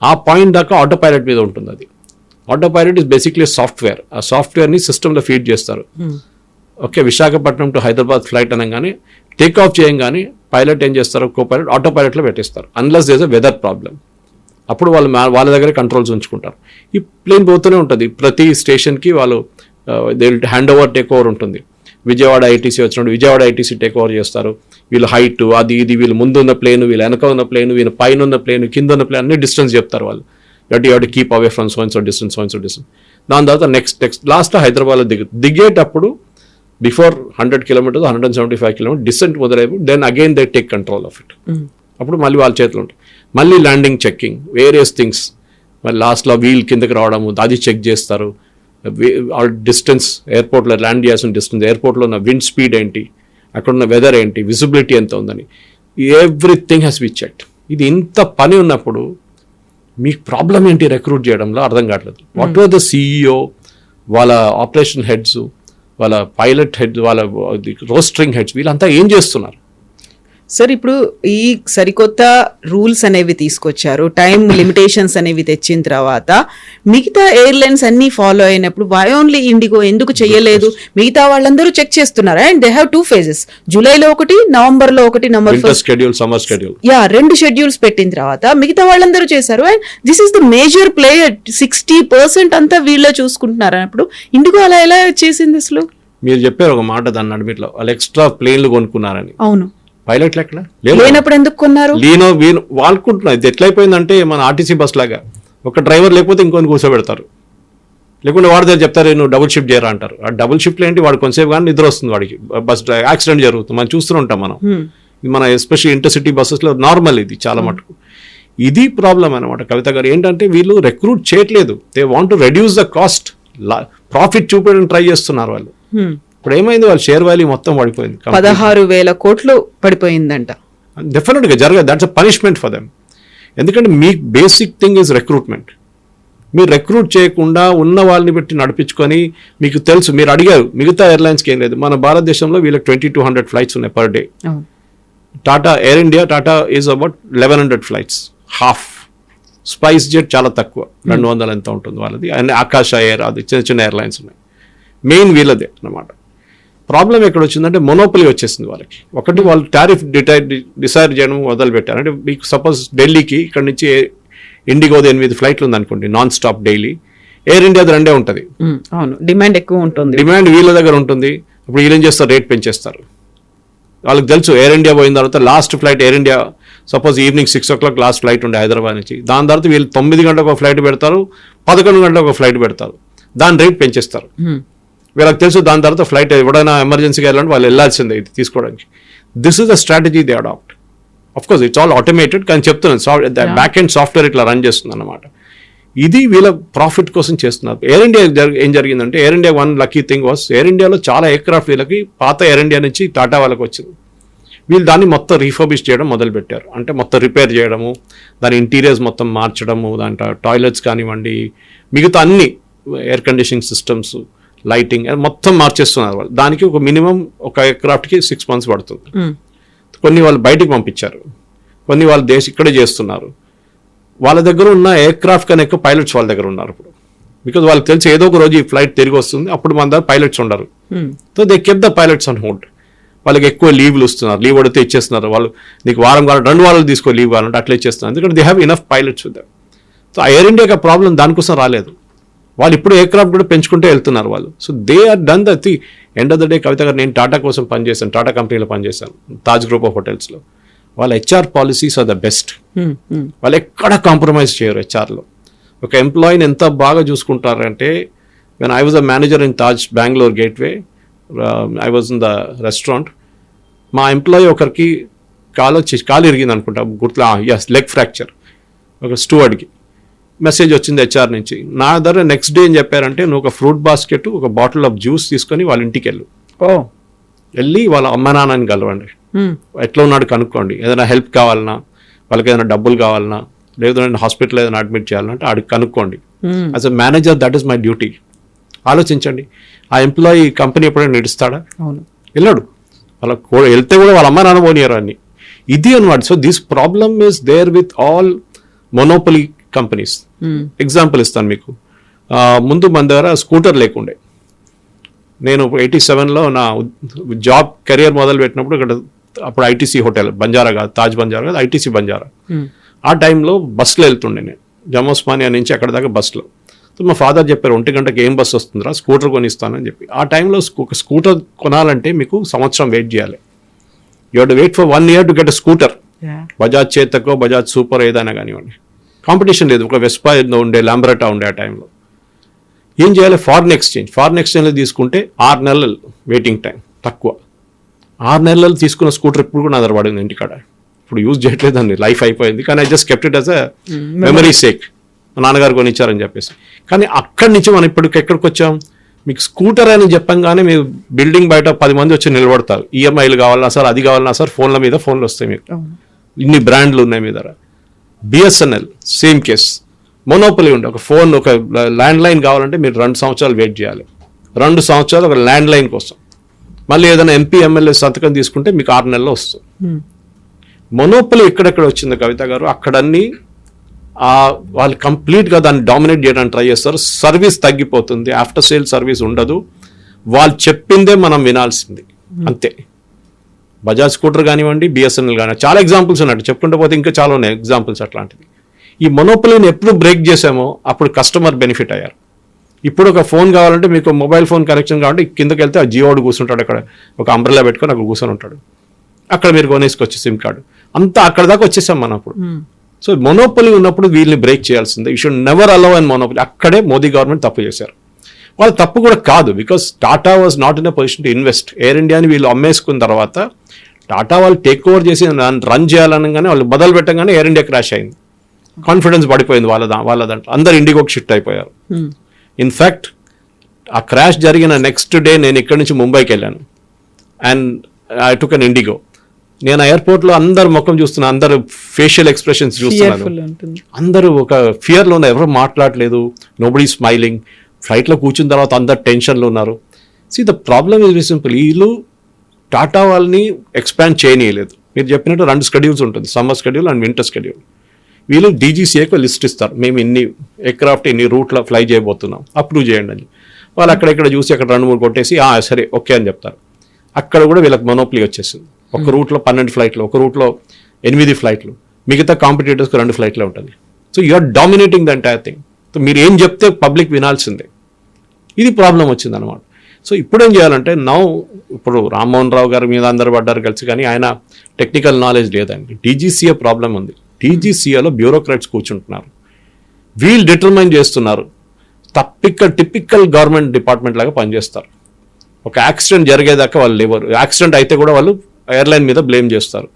Speaker 3: ఆ పాయింట్ దాకా ఆటో పైలట్ మీద ఉంటుంది. అది autopilot is basically software. ఆ సాఫ్ట్వేర్ని సిస్టంలో ఫీడ్ చేస్తారు. Okay, Visakhapatnam to Hyderabad flight అనగానే టేక్ ఆఫ్ చేయంగానే పైలట్ ఏం చేస్తారు, కో పైలట్ ఆటో పైలట్లో పెట్టేస్తారు. Unless there is a weather problem. అప్పుడు వాళ్ళ దగ్గర కంట్రోల్స్ ఉంచుకుంటారు. ఈ ప్లేన్ పోతూనే ఉంటుంది. ప్రతి స్టేషన్కి వాళ్ళు they will hand over, take over ఉంటుంది. విజయవాడ ఐటీసీ వచ్చినప్పుడు విజయవాడ ఐటీసీ టేక్ ఓవర్ చేస్తారు. వీళ్ళు హైట్, అది ఇది, వీళ్ళు ముందు ఉన్న ప్లేన్, వీళ్ళు వెనక ఉన్న ప్లేన్, వీళ్ళు పైన ఉన్న ప్లేన్, కింద ఉన్న ప్లేన్, అన్ని డిస్టెన్స్ చెప్తారు వాళ్ళు. You have to keep away from so and so distance. దాని తర్వాత నెక్స్ట్ లాస్ట్లో హైదరాబాద్లో దిగేటప్పుడు బిఫోర్ 100 kilometers, 175 kilometers డిసెంట్ మొదలైపు, then again they take control of it. అప్పుడు మళ్ళీ వాళ్ళ చేతిలో ఉంటుంది. మళ్ళీ ల్యాండింగ్, చెక్కింగ్, వేరియస్ థింగ్స్. మళ్ళీ లాస్ట్లో వీల్ కిందకి రావడము, అది చెక్ చేస్తారు. డిస్టెన్స్, ఎయిర్పోర్ట్లో ల్యాండ్ చేయాల్సిన డిస్టెన్స్, ఎయిర్పోర్ట్లో ఉన్న విండ్ స్పీడ్ ఏంటి, అక్కడ ఉన్న వెదర్ ఏంటి, విజిబిలిటీ ఎంత ఉందని. Everything has be checked. ఇది ఇంత పని ఉన్నప్పుడు మీకు ప్రాబ్లం ఏంటి రిక్రూట్ చేయడంలో అర్థం కావట్లేదు. వాట్ ఆర్ ద CEO, వాళ్ళ ఆపరేషన్ హెడ్స్, వాళ్ళ పైలట్ హెడ్, వాళ్ళ రోస్టరింగ్ హెడ్స్, వీళ్ళంతా ఏం చేస్తున్నారు?
Speaker 2: సార్ ఇప్పుడు ఈ సరికొత్త రూల్స్ అనేవి తీసుకొచ్చారు, టైం లిమిటేషన్స్ అనేవి తెచ్చిన తర్వాత మిగతా ఎయిర్లైన్స్ అన్ని ఫాలో అయినప్పుడు వై ఓన్లీ ఇండిగో ఎందుకు చేయలేదు? మిగతా వాళ్ళందరూ చెక్ చేస్తున్నారు అండ్ దే హ్యావ్ 2 phases, జూలైలో ఒకటి, నవంబర్లో ఒకటి,
Speaker 3: winter schedule, summer schedule,
Speaker 2: 2 schedules పెట్టిన తర్వాత మిగతా వాళ్ళందరూ చేశారు. And this is the major player, 60% అంతా వీళ్ళే చూసుకుంటున్నారు అన్నప్పుడు ఇండిగో అలా ఎలా చేసింది అసలు?
Speaker 3: మీరు చెప్పారు ఒక మాట దాన్ని నడిమిట్లో, వాళ్ళు ఎక్స్ట్రా ప్లేన్లు కొనుక్కున్నారని.
Speaker 2: అవును,
Speaker 3: పైలట్లు ఎక్కడ
Speaker 2: లేనప్పుడు ఎందుకు కొన్నారు?
Speaker 3: వీళ్ళు వాడుకుంటున్నారు. ఇది ఎట్లయిపోయిందంటే మన ఆర్టీసీ బస్ లాగా, ఒక డ్రైవర్ లేకపోతే ఇంకొని కూర్చోబెడతారు, లేకుంటే వాడి దగ్గర చెప్తారు నువ్వు డబుల్ షిఫ్ట్ చేయరా అంటారు. ఆ డబుల్ షిఫ్ట్లు ఏంటి, వాడు కొంతసేపు కానీ నిద్ర వస్తుంది, వాడికి బస్ యాక్సిడెంట్ జరుగుతుంది, మనం చూస్తూ ఉంటాం. మనం మన ఎస్పెషల్లీ ఇంటర్సిటీ బస్సెస్లో నార్మల్ ఇది చాలా మటుకు. ఇది ప్రాబ్లం అనమాట కవిత గారు. ఏంటంటే వీళ్ళు రిక్రూట్ చేయట్లేదు, they want to reduce the cost, profit చూపించడానికి ట్రై చేస్తున్నారు వాళ్ళు. ఇప్పుడు ఏమైంది, వాళ్ళ షేర్ వాల్యూ మొత్తం పడిపోయింది,
Speaker 2: 16,000 కోట్లు పడిపోయిందంట.
Speaker 3: డెఫినెట్గా జరగదు, that's a punishment for them. ఎందుకంటే మీ బేసిక్ థింగ్ ఇస్ రిక్రూట్మెంట్. మీరు రిక్రూట్ చేయకుండా ఉన్న వాళ్ళని పెట్టి నడిపించుకొని, మీకు తెలుసు, మీరు అడిగారు మిగతా ఎయిర్లైన్స్కి ఏం లేదు, మన భారతదేశంలో వీళ్ళకి 2200 ఫ్లైట్స్ ఉన్నాయి per day. Tata air India, Tata is about 1100 flights, half. Spice jet చాలా తక్కువ, 200 ఎంత ఉంటుంది వాళ్ళది. అండ్ ఆకాశ ఎయిర్, అది చిన్న చిన్న ఎయిర్లైన్స్ ఉన్నాయి, మెయిన్ వీళ్ళదే అన్నమాట. ప్రాబ్లం ఎక్కడ వచ్చిందంటే మొనోపలి వచ్చేసింది వాళ్ళకి. ఒకటి, వాళ్ళు టారిఫ్ డిసైడ్ చేయడం మొదలుపెట్టారు. అంటే మీకు సపోజ్ ఢిల్లీకి ఇక్కడ నుంచి ఇండిగోది 8 ఫ్లైట్లు ఉందనుకోండి నాన్ స్టాప్ డైలీ, ఎయిర్ ఇండియాది 2 ఉంటుంది.
Speaker 2: అవును, డిమాండ్ ఎక్కువ ఉంటుంది,
Speaker 3: డిమాండ్ వీళ్ళ దగ్గర ఉంటుంది. ఇప్పుడు వీళ్ళు ఏం చేస్తారు, రేట్ పెంచేస్తారు. వాళ్ళకి తెలుసు ఎయిర్ ఇండియా పోయిన తర్వాత last flight air India suppose evening 6 o'clock last flight ఉండే హైదరాబాద్ నుంచి, దాని తర్వాత వీళ్ళు 9 గంటలకు ఒక ఫ్లైట్ పెడతారు, 11 గంటలకు ఒక ఫ్లైట్ పెడతారు, దాని రేట్ పెంచేస్తారు. వీళ్ళకి తెలుసు దాని తర్వాత ఫ్లైట్ ఎవడైనా ఎమర్జెన్సీగా వెళ్ళాలంటే వాళ్ళు వెళ్ళాల్సిందే ఇది తీసుకోవడానికి. This is the strategy they adopt. Of course it's all automated, కానీ చెప్తున్నాను బ్యాక్ ఎండ్ సాఫ్ట్వేర్ ఇట్లా రన్ చేస్తుంది అన్నమాట. ఇది వీళ్ళ ప్రాఫిట్ కోసం చేస్తున్నారు. ఎయిర్ ఇండియా ఏం జరిగిందంటే, air India one lucky thing was, air ఇండియాలో చాలా ఎయిర్క్రాఫ్ట్ వీళ్ళకి పాత ఎయిర్ ఇండియా నుంచి టాటా వాళ్ళకి వచ్చింది. వీళ్ళు దాన్ని మొత్తం రీఫర్బిష్ చేయడం మొదలుపెట్టారు. అంటే మొత్తం రిపేర్ చేయడము, దాని ఇంటీరియర్స్ మొత్తం మార్చడము, దాంట్లో టాయిలెట్స్ కానివ్వండి, మిగతా అన్ని ఎయిర్ కండిషనింగ్ సిస్టమ్స్, లైటింగ్ మొత్తం మార్చేస్తున్నారు వాళ్ళు. దానికి ఒక మినిమం ఒక ఎయిర్క్రాఫ్ట్కి 6 months పడుతుంది. కొన్ని వాళ్ళు బయటికి పంపించారు, కొన్ని వాళ్ళు ఇక్కడే చేస్తున్నారు. వాళ్ళ దగ్గర ఉన్న ఎయిర్క్రాఫ్ట్ కన్నా ఎక్కువ పైలట్స్ వాళ్ళ దగ్గర ఉన్నారు ఇప్పుడు. బికాజ్ వాళ్ళకి తెలిసి ఏదో ఒక రోజు ఈ ఫ్లైట్ తిరిగి వస్తుంది, అప్పుడు మన దగ్గర పైలట్స్ ఉండరు. So they కెప్ the pilots on hold. వాళ్ళకి ఎక్కువ లీవ్లు ఇస్తున్నారు, లీవ్ అడిగితే ఇచ్చేస్తున్నారు. వాళ్ళు నీకు వారం కావాలి 2 వారాలు తీసుకో లీవ్ కావాలంటే అట్లా ఇచ్చేస్తున్నారు, ఎందుకంటే they have enough pilots with them. So ఆ ఎయిర్ ఇండియాకి ప్రాబ్లం దానికోసం రాలేదు, వాళ్ళు ఇప్పుడు ఎయిర్క్రాఫ్ట్ కూడా పెంచుకుంటూ వెళ్తున్నారు వాళ్ళు. So they are done the end of the day. Kavitha గారు, నేను టాటా కోసం పనిచేశాను, టాటా కంపెనీలో పనిచేశాను, తాజ్ గ్రూప్ ఆఫ్ హోటల్స్లో. వాళ్ళ HR policies are the best. వాళ్ళు ఎక్కడ కాంప్రమైజ్ చేయరు HRలో. ఒక ఎంప్లాయీని ఎంత బాగా చూసుకుంటారంటే, when I was a manager in Taj Bengaluru Gateway, I was in the restaurant. మా ఎంప్లాయీ ఒకరికి కాలు ఇరిగింది అనుకుంటా, గుర్తులా, ఎస్, లెగ్ ఫ్రాక్చర్. ఒక స్టూవర్డ్కి మెసేజ్ వచ్చింది HR నుంచి. నా దగ్గర నెక్స్ట్ డే ఏం చెప్పారంటే, నువ్వు ఒక ఫ్రూట్ బాస్కెట్, ఒక బాటిల్ ఆఫ్ జ్యూస్ తీసుకొని వాళ్ళ ఇంటికి వెళ్ళి వాళ్ళ అమ్మ నాన్నని కలవండి, ఎట్లా ఉన్నాడు కనుక్కోండి, ఏదైనా హెల్ప్ కావాలన్నా, వాళ్ళకి ఏదైనా డబ్బులు కావాలన్నా, లేదంటే హాస్పిటల్ ఏదైనా అడ్మిట్ చేయాలంటే ఆడికి కనుక్కోండి. As a manager that is my duty. ఆలోచించండి, ఆ ఎంప్లాయీ కంపెనీ ఎప్పుడైనా నడుస్తాడా? వెళ్ళాడు. వాళ్ళ వెళ్తే కూడా వాళ్ళ అమ్మ నాన్న పోనీయరు అన్ని. ఇది అనమాట. So this problem is there with all monopoly companies. Example ఇస్తాను మీకు. ముందు మన దగ్గర స్కూటర్ లేకుండే. నేను 87లో నా జాబ్ కెరియర్ మొదలు పెట్టినప్పుడు ఇక్కడ అప్పుడు ITC హోటల్ బంజారా కాదు, తాజ్ బంజారా కాదు, ITC బంజారా. ఆ టైంలో బస్సులో వెళ్తుండే నేను, జమ్మోస్మానియా నుంచి అక్కడ దాకా బస్సులో. సో మా ఫాదర్ చెప్పారు, 1 గంటకి ఏం బస్సు వస్తుందిరా, స్కూటర్ కొనిస్తానని చెప్పి. ఆ టైంలో ఒక స్కూటర్ కొనాలంటే మీకు సంవత్సరం వెయిట్ చేయాలి. You have to wait for 1 year to get a scooter. Bajaj చేతకో బజాజ్ సూపర్ ఏదైనా కానివ్వండి, కాంపిటీషన్ లేదు. ఒక వెస్పా ఏదో ఉండే, లాంబ్రెటా ఉండే ఆ టైంలో. ఏం చేయాలి, ఫారిన్ ఎక్స్చేంజ్లో తీసుకుంటే 6 నెలలు వెయిటింగ్ టైం, తక్కువ. 6 నెలలు తీసుకున్న స్కూటర్ ఇప్పుడు కూడా నా దగ్గర పడింది ఇంటికాడ. ఇప్పుడు యూజ్ చేయట్లేదండి, లైఫ్ అయిపోయింది. కానీ I just kept it as a memory sake, మా నాన్నగారు కొనిచ్చారని చెప్పేసి. కానీ అక్కడి నుంచి మనం ఇప్పటికి ఎక్కడికి వచ్చాం, మీకు స్కూటర్ అని చెప్పంగానే మీరు బిల్డింగ్ బయట 10 మంది వచ్చి నిలబడతారు. ఈఎంఐలు కావాలన్నా సార్, అది కావాలన్నా సార్, ఫోన్ల మీద ఫోన్లు వస్తాయి మీకు. ఇన్ని బ్రాండ్లు ఉన్నాయి మీ దగ్గర. బిఎస్ఎన్ఎల్ సేమ్ కేస్, మొనోపలి ఉండే ఒక ఫోన్, ఒక ల్యాండ్ లైన్ కావాలంటే మీరు 2 సంవత్సరాలు వెయిట్ చేయాలి. 2 సంవత్సరాలు ఒక ల్యాండ్ లైన్ కోసం. మళ్ళీ ఏదైనా ఎంపీ ఎమ్మెల్యే సంతకం తీసుకుంటే మీకు 6 నెలల్లో వస్తుంది. మొనోపలి ఎక్కడెక్కడ వచ్చింది కవిత గారు, అక్కడన్నీ వాళ్ళు కంప్లీట్గా దాన్ని డామినేట్ చేయడానికి ట్రై చేస్తారు. సర్వీస్ తగ్గిపోతుంది, ఆఫ్టర్ సేల్ సర్వీస్ ఉండదు. వాళ్ళు చెప్పిందే మనం వినాల్సింది అంతే. బజాజ్ స్కూటర్ కానివ్వండి, బిఎస్ఎన్ఎల్ కానీ, చాలా ఎగ్జాంపుల్స్ ఉన్నట్టు చెప్పుకుంటూ పోతే ఇంకా చాలా ఉన్నాయి ఎగ్జాంపుల్స్ అట్లాంటివి. ఈ మొనోపలిని ఎప్పుడు బ్రేక్ చేసామో అప్పుడు కస్టమర్ బెనిఫిట్ అయ్యారు. ఇప్పుడు ఒక ఫోన్ కావాలంటే మీకు మొబైల్ ఫోన్ కనెక్షన్ కావాలంటే కిందకి వెళ్తే ఆ జియోడు కూర్చుంటాడు, అక్కడ ఒక అంబ్రెల్లా పెట్టుకొని అక్కడ కూర్చొని ఉంటాడు, అక్కడ మీరు కొనేసుకొచ్చి సిమ్ కార్డు అంతా అక్కడ దాకా వచ్చేసాం మనం అప్పుడు. సో మొనోపలి ఉన్నప్పుడు వీళ్ళని బ్రేక్ చేయాల్సిందే. You should never allow and monopoly. అక్కడే మోదీ గవర్నమెంట్ తప్పు చేశారు. వాళ్ళు తప్పు కూడా కాదు, because Tata was not in a position to invest. Air ఇండియాని వీళ్ళు అమ్మేసుకున్న తర్వాత టాటా వాళ్ళు టేక్ ఓవర్ చేసి రన్ చేయాలనగానే వాళ్ళు మొదలు పెట్టగానే ఎయిర్ ఇండియా క్రాష్ అయింది. కాన్ఫిడెన్స్ పడిపోయింది వాళ్ళ దాంట్లో. అందరు ఇండిగోకి షిఫ్ట్ అయిపోయారు. ఇన్ఫ్యాక్ట్ ఆ క్రాష్ జరిగిన నెక్స్ట్ డే నేను ఇక్కడి నుంచి ముంబైకి వెళ్ళాను and I took an IndiGo. నేను ఎయిర్పోర్ట్లో అందరు ముఖం చూస్తున్నా, అందరు ఫేషియల్ ఎక్స్ప్రెషన్స్ చూస్తున్నాను. అందరూ ఒక ఫియర్లో ఉన్నారు, ఎవరు మాట్లాడలేదు, నోబడీ స్మైలింగ్. ఫ్లైట్లో కూర్చున్న తర్వాత అందరు టెన్షన్లో ఉన్నారు. See the problem is very simple. వీళ్ళు టాటా వాళ్ళని ఎక్స్పాండ్ చేయనీయలేదు. మీరు చెప్పినట్టు 2 స్కెడ్యూల్స్ ఉంటుంది, summer schedule and winter schedule. వీళ్ళు డీజీసీఏకి లిస్ట్ ఇస్తారు, మేము ఇన్ని ఎయిర్క్రాఫ్ట్ ఇన్ని రూట్లో ఫ్లై చేయబోతున్నాం, అప్రూవ్ చేయండి అని. వాళ్ళు అక్కడెక్కడ చూసి అక్కడ 2-3 కొట్టేసి సరే ఓకే అని చెప్తారు. అక్కడ కూడా వీళ్ళకి మొనోప్లీ వచ్చేసింది. ఒక రూట్లో 12 ఫ్లైట్లు, ఒక రూట్లో 8 ఫ్లైట్లు, మిగతా కాంపిటేటర్స్కి 2 ఫ్లైట్లే ఉంటుంది. So you're dominating the entire thing. So మీరు ఏం చెప్తే పబ్లిక్ వినాల్సిందే. ఇది ప్రాబ్లం వచ్చింది అనమాట. సో ఇప్పుడు ఏం చేయాలంటే ఇప్పుడు రామ్మోహన్ రావు గారి మీద అందరు పడ్డారు కలిసి, కానీ ఆయన టెక్నికల్ నాలెడ్జ్ లేదండి. డీజీసీఏ ప్రాబ్లం ఉంది. డీజీసీఏలో బ్యూరోక్రాట్స్ కూర్చుంటున్నారు, వీళ్ళు డిటర్మైన్ చేస్తున్నారు. టిపికల్ గవర్నమెంట్ డిపార్ట్మెంట్ లాగా పనిచేస్తారు. ఒక యాక్సిడెంట్ జరిగేదాకా వాళ్ళు లేవరు, యాక్సిడెంట్ అయితే కూడా వాళ్ళు ఎయిర్లైన్ మీద బ్లేమ్ చేస్తారు.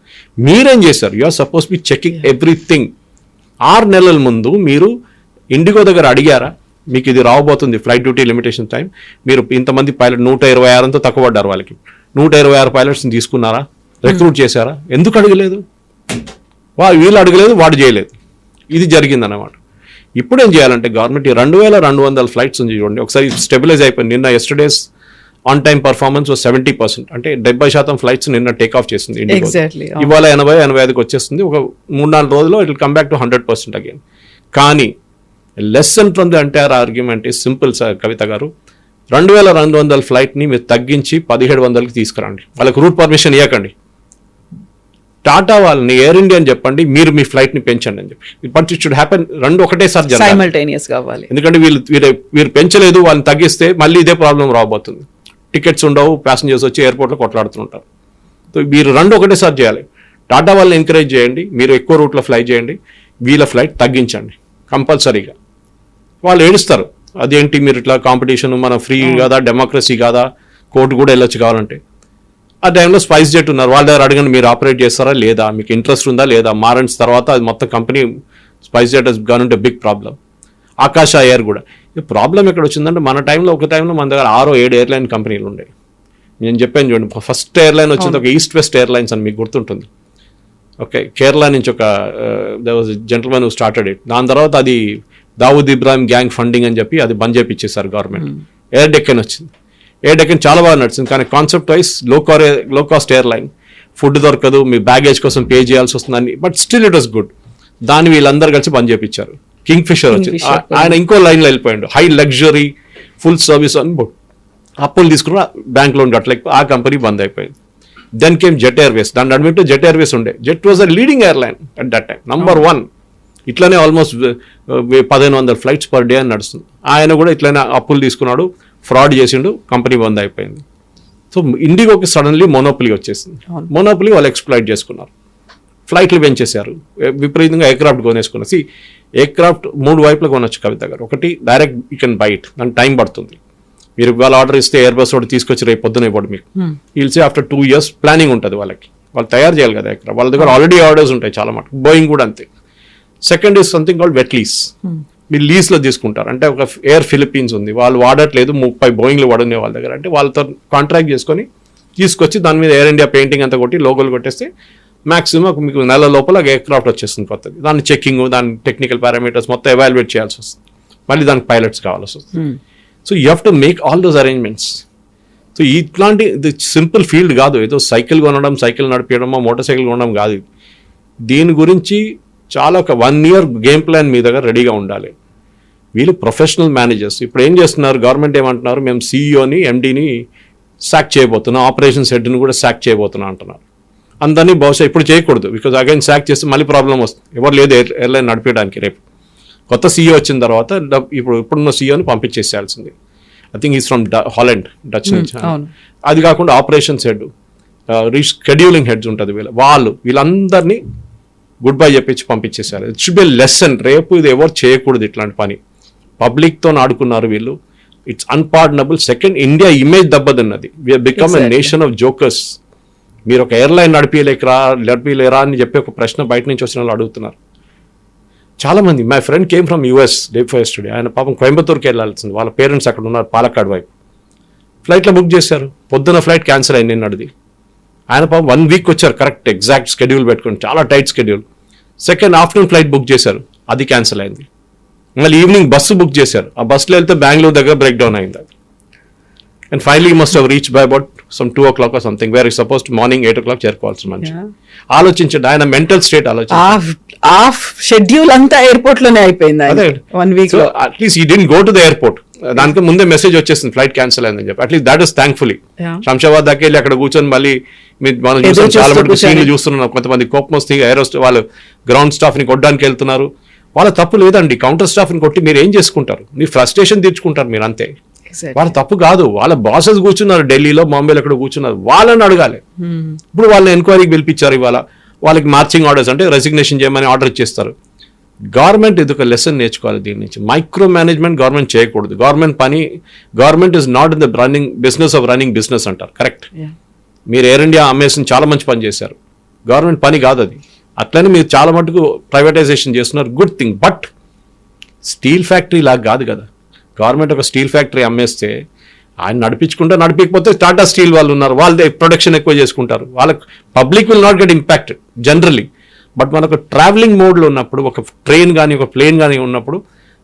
Speaker 3: మీరేం చేశారు? You are suppose be checking everything. 6 నెలల ముందు మీరు ఇండిగో దగ్గర అడిగారా, మీకు ఇది రాబోతుంది ఫ్లైట్ డ్యూటీ లిమిటేషన్ టైం, మీరు ఇంతమంది పైలట్ 126 తక్కువ పడ్డారు, వాళ్ళకి 126 పైలట్స్ని తీసుకున్నారా, రిక్రూట్ చేశారా? ఎందుకు అడగలేదు? వీళ్ళు అడగలేదు, వాడు చేయలేదు. ఇది జరిగిందన్నమాట. ఇప్పుడు ఏం చేయాలంటే గవర్నమెంట్ 2200 ఫ్లైట్స్ ఉంది చూడండి, ఒకసారి స్టెబిలైజ్ అయిపోయింది. నిన్న ఎస్టర్డేస్ ఆన్ టైమ్ పర్ఫార్మెన్స్ 70%, అంటే 70% ఫ్లైట్స్ నిన్న టేక్ ఆఫ్ చేసింది. ఇవాళ 80-85కి వచ్చేస్తుంది. ఒక 3-4 రోజుల్లో it will come back to 100% again. కానీ lesson from the entire argument is simple sir Kavitha గారు. 2200 ఫ్లైట్ని మీరు తగ్గించి 1700కి తీసుకురండి. వాళ్ళకి రూట్ పర్మిషన్ ఇవ్వకండి. టాటా వాళ్ళని, ఎయిర్ ఇండియా అని చెప్పండి, మీరు మీ ఫ్లైట్ని పెంచండి అని చెప్పి. బట్ ఇట్ షుడ్ హ్యాపెన్, 2 ఒకటేసారి జరగాలి. ఎందుకంటే వీళ్ళు పెంచలేదు, వాళ్ళని తగ్గిస్తే మళ్ళీ ఇదే ప్రాబ్లం రాబోతుంది. టికెట్స్ ఉండవు, ప్యాసింజర్స్ వచ్చి ఎయిర్పోర్ట్లో కొట్లాడుతుంటారు. సో మీరు 2 ఒకటేసారి చేయాలి. టాటా వాళ్ళని ఎంకరేజ్ చేయండి, మీరు ఎక్కువ రూట్లో ఫ్లై చేయండి, వీళ్ళ ఫ్లైట్ తగ్గించండి కంపల్సరీగా. వాళ్ళు ఏడుస్తారు, అదేంటి మీరు ఇట్లా కాంపిటీషన్, మన ఫ్రీ కాదా, డెమోక్రసీ కాదా, కోర్టు కూడా వెళ్ళొచ్చు కావాలంటే. ఆ టైంలో స్పైస్ జెట్ ఉన్నారు, వాళ్ళ దగ్గర అడగండి మీరు ఆపరేట్ చేస్తారా లేదా, మీకు ఇంట్రెస్ట్ ఉందా లేదా. మారెంట్స్ తర్వాత అది మొత్తం company SpiceJet has gone into big problem. Akasa Air కూడా. ఈ ప్రాబ్లం ఎక్కడ వచ్చిందంటే మన టైంలో ఒక టైంలో మన దగ్గర 6-7 ఎయిర్లైన్ కంపెనీలు ఉండేవి. నేను చెప్పాను చూడండి, ఫస్ట్ ఎయిర్లైన్ వచ్చింది ఒక ఈస్ట్ వెస్ట్ ఎయిర్లైన్స్ అని మీకు గుర్తుంటుంది. ఓకే, కేరళ నుంచి ఒక they was gentlemen who started it. దాని తర్వాత అది దావూద్ ఇబ్రాహిం గ్యాంగ్ ఫండింగ్ అని చెప్పి అది బంద్ చేయించేశారు గవర్నమెంట్. ఎయిర్ డెక్కన్ వచ్చింది. ఎయిర్ డెక్కన్ చాలా బాగా నడిచింది, కానీ కాన్సెప్ట్ వైజ్ లో కాస్ట్ ఎయిర్లైన్. ఫుడ్ దొరకదు, మీ బ్యాగేజ్ కోసం పే చేయాల్సి వస్తుందని, but still it was good. దాన్ని వీళ్ళందరూ కలిసి బంద్ చేయించారు. కింగ్ ఫిషర్ వచ్చింది, ఆయన ఇంకో లైన్లో వెళ్ళిపోయాడు. హై లగ్జరీ ఫుల్ సర్వీస్ అని అప్పులు తీసుకున్న బ్యాంక్ లోన్ కట్టలేక ఆ కంపెనీ బంద్ అయిపోయింది. Then came Jet Airways. దాని అడ్మిట్ జెట్ ఎయిర్వేస్ ఉండే. Jet was a leading airline at that time, number 1. ఇట్లానే ఆల్మోస్ట్ 1500 ఫ్లైట్స్ పర్ డే అని నడుస్తుంది. ఆయన కూడా ఇట్లానే అప్పులు తీసుకున్నాడు, ఫ్రాడ్ చేసిండు, కంపెనీ బంద్ అయిపోయింది. సో ఇండిగోకి సడన్లీ మొనోపలీ వచ్చేసింది. మొనోపలీ వాళ్ళు ఎక్స్ప్లాయిట్ చేసుకున్నారు, ఫ్లైట్లు పెంచేశారు, విపరీతంగా ఎయిర్క్రాఫ్ట్ కొనేసుకున్నారు. ఎయిర్క్రాఫ్ట్ 3 వైపులు కొనొచ్చు కవిత గారు. ఒకటి direct you can buy it, దానికి టైం పడుతుంది. మీరు ఇవాళ ఆర్డర్ ఇస్తే ఎయిర్ బస్ వాడు తీసుకొచ్చి రేపు పొద్దున ఇవ్వడు మీకు. We'll say after 2 years planning ఉంటుంది వాళ్ళకి, వాళ్ళు తయారు చేయాలి కదా ఎయిర్క్రాఫ్ట్. వాళ్ళ దగ్గర ఆల్రెడీ ఆర్డర్స్ ఉంటాయి చాలా మటుకు. బోయింగ్ కూడా అంతే. Second is something called wet lease. మీరు లీజ్లో తీసుకుంటారు. అంటే ఒక ఎయిర్ ఫిలిప్పీన్స్ ఉంది, వాళ్ళు వాడట్లేదు, 30 బోయింగ్లు వాడునే వాళ్ళ దగ్గర, అంటే వాళ్ళతో కాంట్రాక్ట్ చేసుకొని తీసుకొచ్చి దాని మీద ఎయిర్ ఇండియా పెయింటింగ్ అంతా కొట్టి లోగోలు కొట్టేస్తే మ్యాక్సిమం మీకు నెల లోపల ఎయిర్క్రాఫ్ట్ వచ్చేస్తుంది కొత్తది. దాని చెక్కింగ్, దాని టెక్నికల్ పారామీటర్స్ మొత్తం ఎవాల్యుయేట్ చేయాల్సి వస్తుంది, మళ్ళీ దానికి పైలట్స్ కావాల్సి వస్తుంది. So you have to make all those arrangements. So ఇట్లాంటి సింపుల్ ఫీల్డ్ కాదు, ఏదో సైకిల్ కొనడం, సైకిల్ నడిపించడమో, మోటార్ సైకిల్ కొనడం కాదు. దీని గురించి చాలా ఒక 1 year గేమ్ ప్లాన్ మీ దగ్గర రెడీగా ఉండాలి. వీళ్ళు ప్రొఫెషనల్ మేనేజర్స్. ఇప్పుడు ఏం చేస్తున్నారు, గవర్నమెంట్ ఏమంటున్నారు, మేము సీఈఓని ఎండీని సాక్ చేయబోతున్నాం, ఆపరేషన్స్ హెడ్ని కూడా సాక్ చేయబోతున్నాం అంటున్నారు. అందరినీ బహుశా ఇప్పుడు చేయకూడదు, బికాజ్ అగైన్ సాక్ చేస్తే మళ్ళీ ప్రాబ్లం వస్తుంది, ఎవరు లేదు ఎయిర్లైన్ నడిపించడానికి. రేపు కొత్త సీఈఓ వచ్చిన తర్వాత ఇప్పుడున్న సీఈఓని పంపించేసేయాల్సింది. I think is from Holland, Dutch నుంచి. అది కాకుండా ఆపరేషన్స్ హెడ్, షెడ్యూలింగ్ హెడ్స్ ఉంటుంది వీళ్ళందరినీ గుడ్ బై చెప్పించి పంపించేసారు. It should be lesson. రేపు ఇది ఎవరు చేయకూడదు ఇట్లాంటి పని. పబ్లిక్తో ఆడుకున్నారు వీళ్ళు, it's unpardonable. Second, India image దెబ్బతిన్నది. We are become a nation of jokers. మీరు ఒక ఎయిర్లైన్ నడిపిలేరా అని చెప్పి ఒక ప్రశ్న బయట నుంచి వచ్చిన వాళ్ళు అడుగుతున్నారు చాలా మంది. My friend came from US day for study. ఆయన పాపం కోయంబత్తూర్కి వెళ్ళాల్సింది, వాళ్ళ పేరెంట్స్ అక్కడ ఉన్నారు పాలక్కాడ్ వైపు. ఫ్లైట్లో బుక్ చేశారు, పొద్దున్న ఫ్లైట్ క్యాన్సిల్ అయింది నిన్నటిది. ఆయన పాపం 1 week వచ్చారు, కరెక్ట్ ఎగ్జాక్ట్ షెడ్యూల్ పెట్టుకుని, చాలా tight schedule. Second afternoon flight book చేశారు, అది క్యాన్సిల్ అయింది. మళ్ళీ ఈవినింగ్ బస్సు బుక్ చేశారు, ఆ బస్సులో వెళ్తే బెంగళూరు దగ్గర బ్రేక్ డౌన్ అయింది అది. And finally must have reach by about some 2 o'clock or something, where is supposed to morning 8 o'clock చేరుకోవాల్సిన మనిషి. ఆలోచించండి, ఆయన మెంటల్ స్టేట్ ఆలోచించండి.
Speaker 2: హాఫ్ షెడ్యూల్ అంతా ఎయిర్పోర్ట్ లోనే అయిపోయింది.
Speaker 3: అదే 1 week లో అట్లీస్ట్ ఈ didn't go to the airport. దానికి ముందే మెసేజ్ వచ్చేసింది ఫ్లైట్ క్యాన్సిల్ అయిందని చెప్పి. At least that is thankfully. Shamshabad దాకా వెళ్ళి అక్కడ కూర్చొని మళ్ళీ మనం చూసాం చాలా మటుకు సీన్లు చూస్తున్నాం. కొంతమంది కోపం వస్తే వాళ్ళు గ్రౌండ్ స్టాఫ్ ని కొట్టడానికి వెళ్తున్నారు. వాళ్ళ తప్పు లేదండి, కౌంటర్ స్టాఫ్ ని కొట్టి మీరు ఏం చేసుకుంటారు, మీ ఫ్రస్ట్రేషన్ తీర్చుకుంటారు మీరు అంతే. వాళ్ళ తప్పు కాదు, వాళ్ళ బాసెస్ కూర్చున్నారు ఢిల్లీలో, బాంబేలో ఎక్కడ కూర్చున్నారు, వాళ్ళని అడగాలి. ఇప్పుడు వాళ్ళని ఎంక్వైరీకి పిలిపించారు, ఇవాళ వాళ్ళకి మార్చింగ్ ఆర్డర్స్ అంటే రెసిగ్నేషన్ చేయమని ఆర్డర్ ఇచ్చేస్తారు. గవర్నమెంట్ ఇది ఒక లెసన్ నేర్చుకోవాలి దీని నుంచి. మైక్రో మేనేజ్మెంట్ గవర్నమెంట్ చేయకూడదు. Government is not in the running business of running business అంటారు, కరెక్ట్. మీరు ఎయిర్ ఇండియా అమ్మేసిన చాలా మంచి పని చేశారు, గవర్నమెంట్ పని కాదు అది. అట్లనే మీరు చాలా మటుకు ప్రైవేటైజేషన్ చేస్తున్నారు, good thing. But steel factory లాగా కాదు కదా. గవర్నమెంట్ ఒక స్టీల్ ఫ్యాక్టరీ అమ్మేస్తే ఆయన నడిపించకపోతే టాటా స్టీల్ వాళ్ళు ఉన్నారు, వాళ్ళదే ప్రొడక్షన్ ఎక్కువ చేసుకుంటారు, వాళ్ళకి public will not get impacted generally. But మనకు ట్రావెలింగ్ మోడ్లో ఉన్నప్పుడు, ఒక ట్రైన్ కానీ ఒక ప్లేన్ కానీ ఉన్నప్పుడు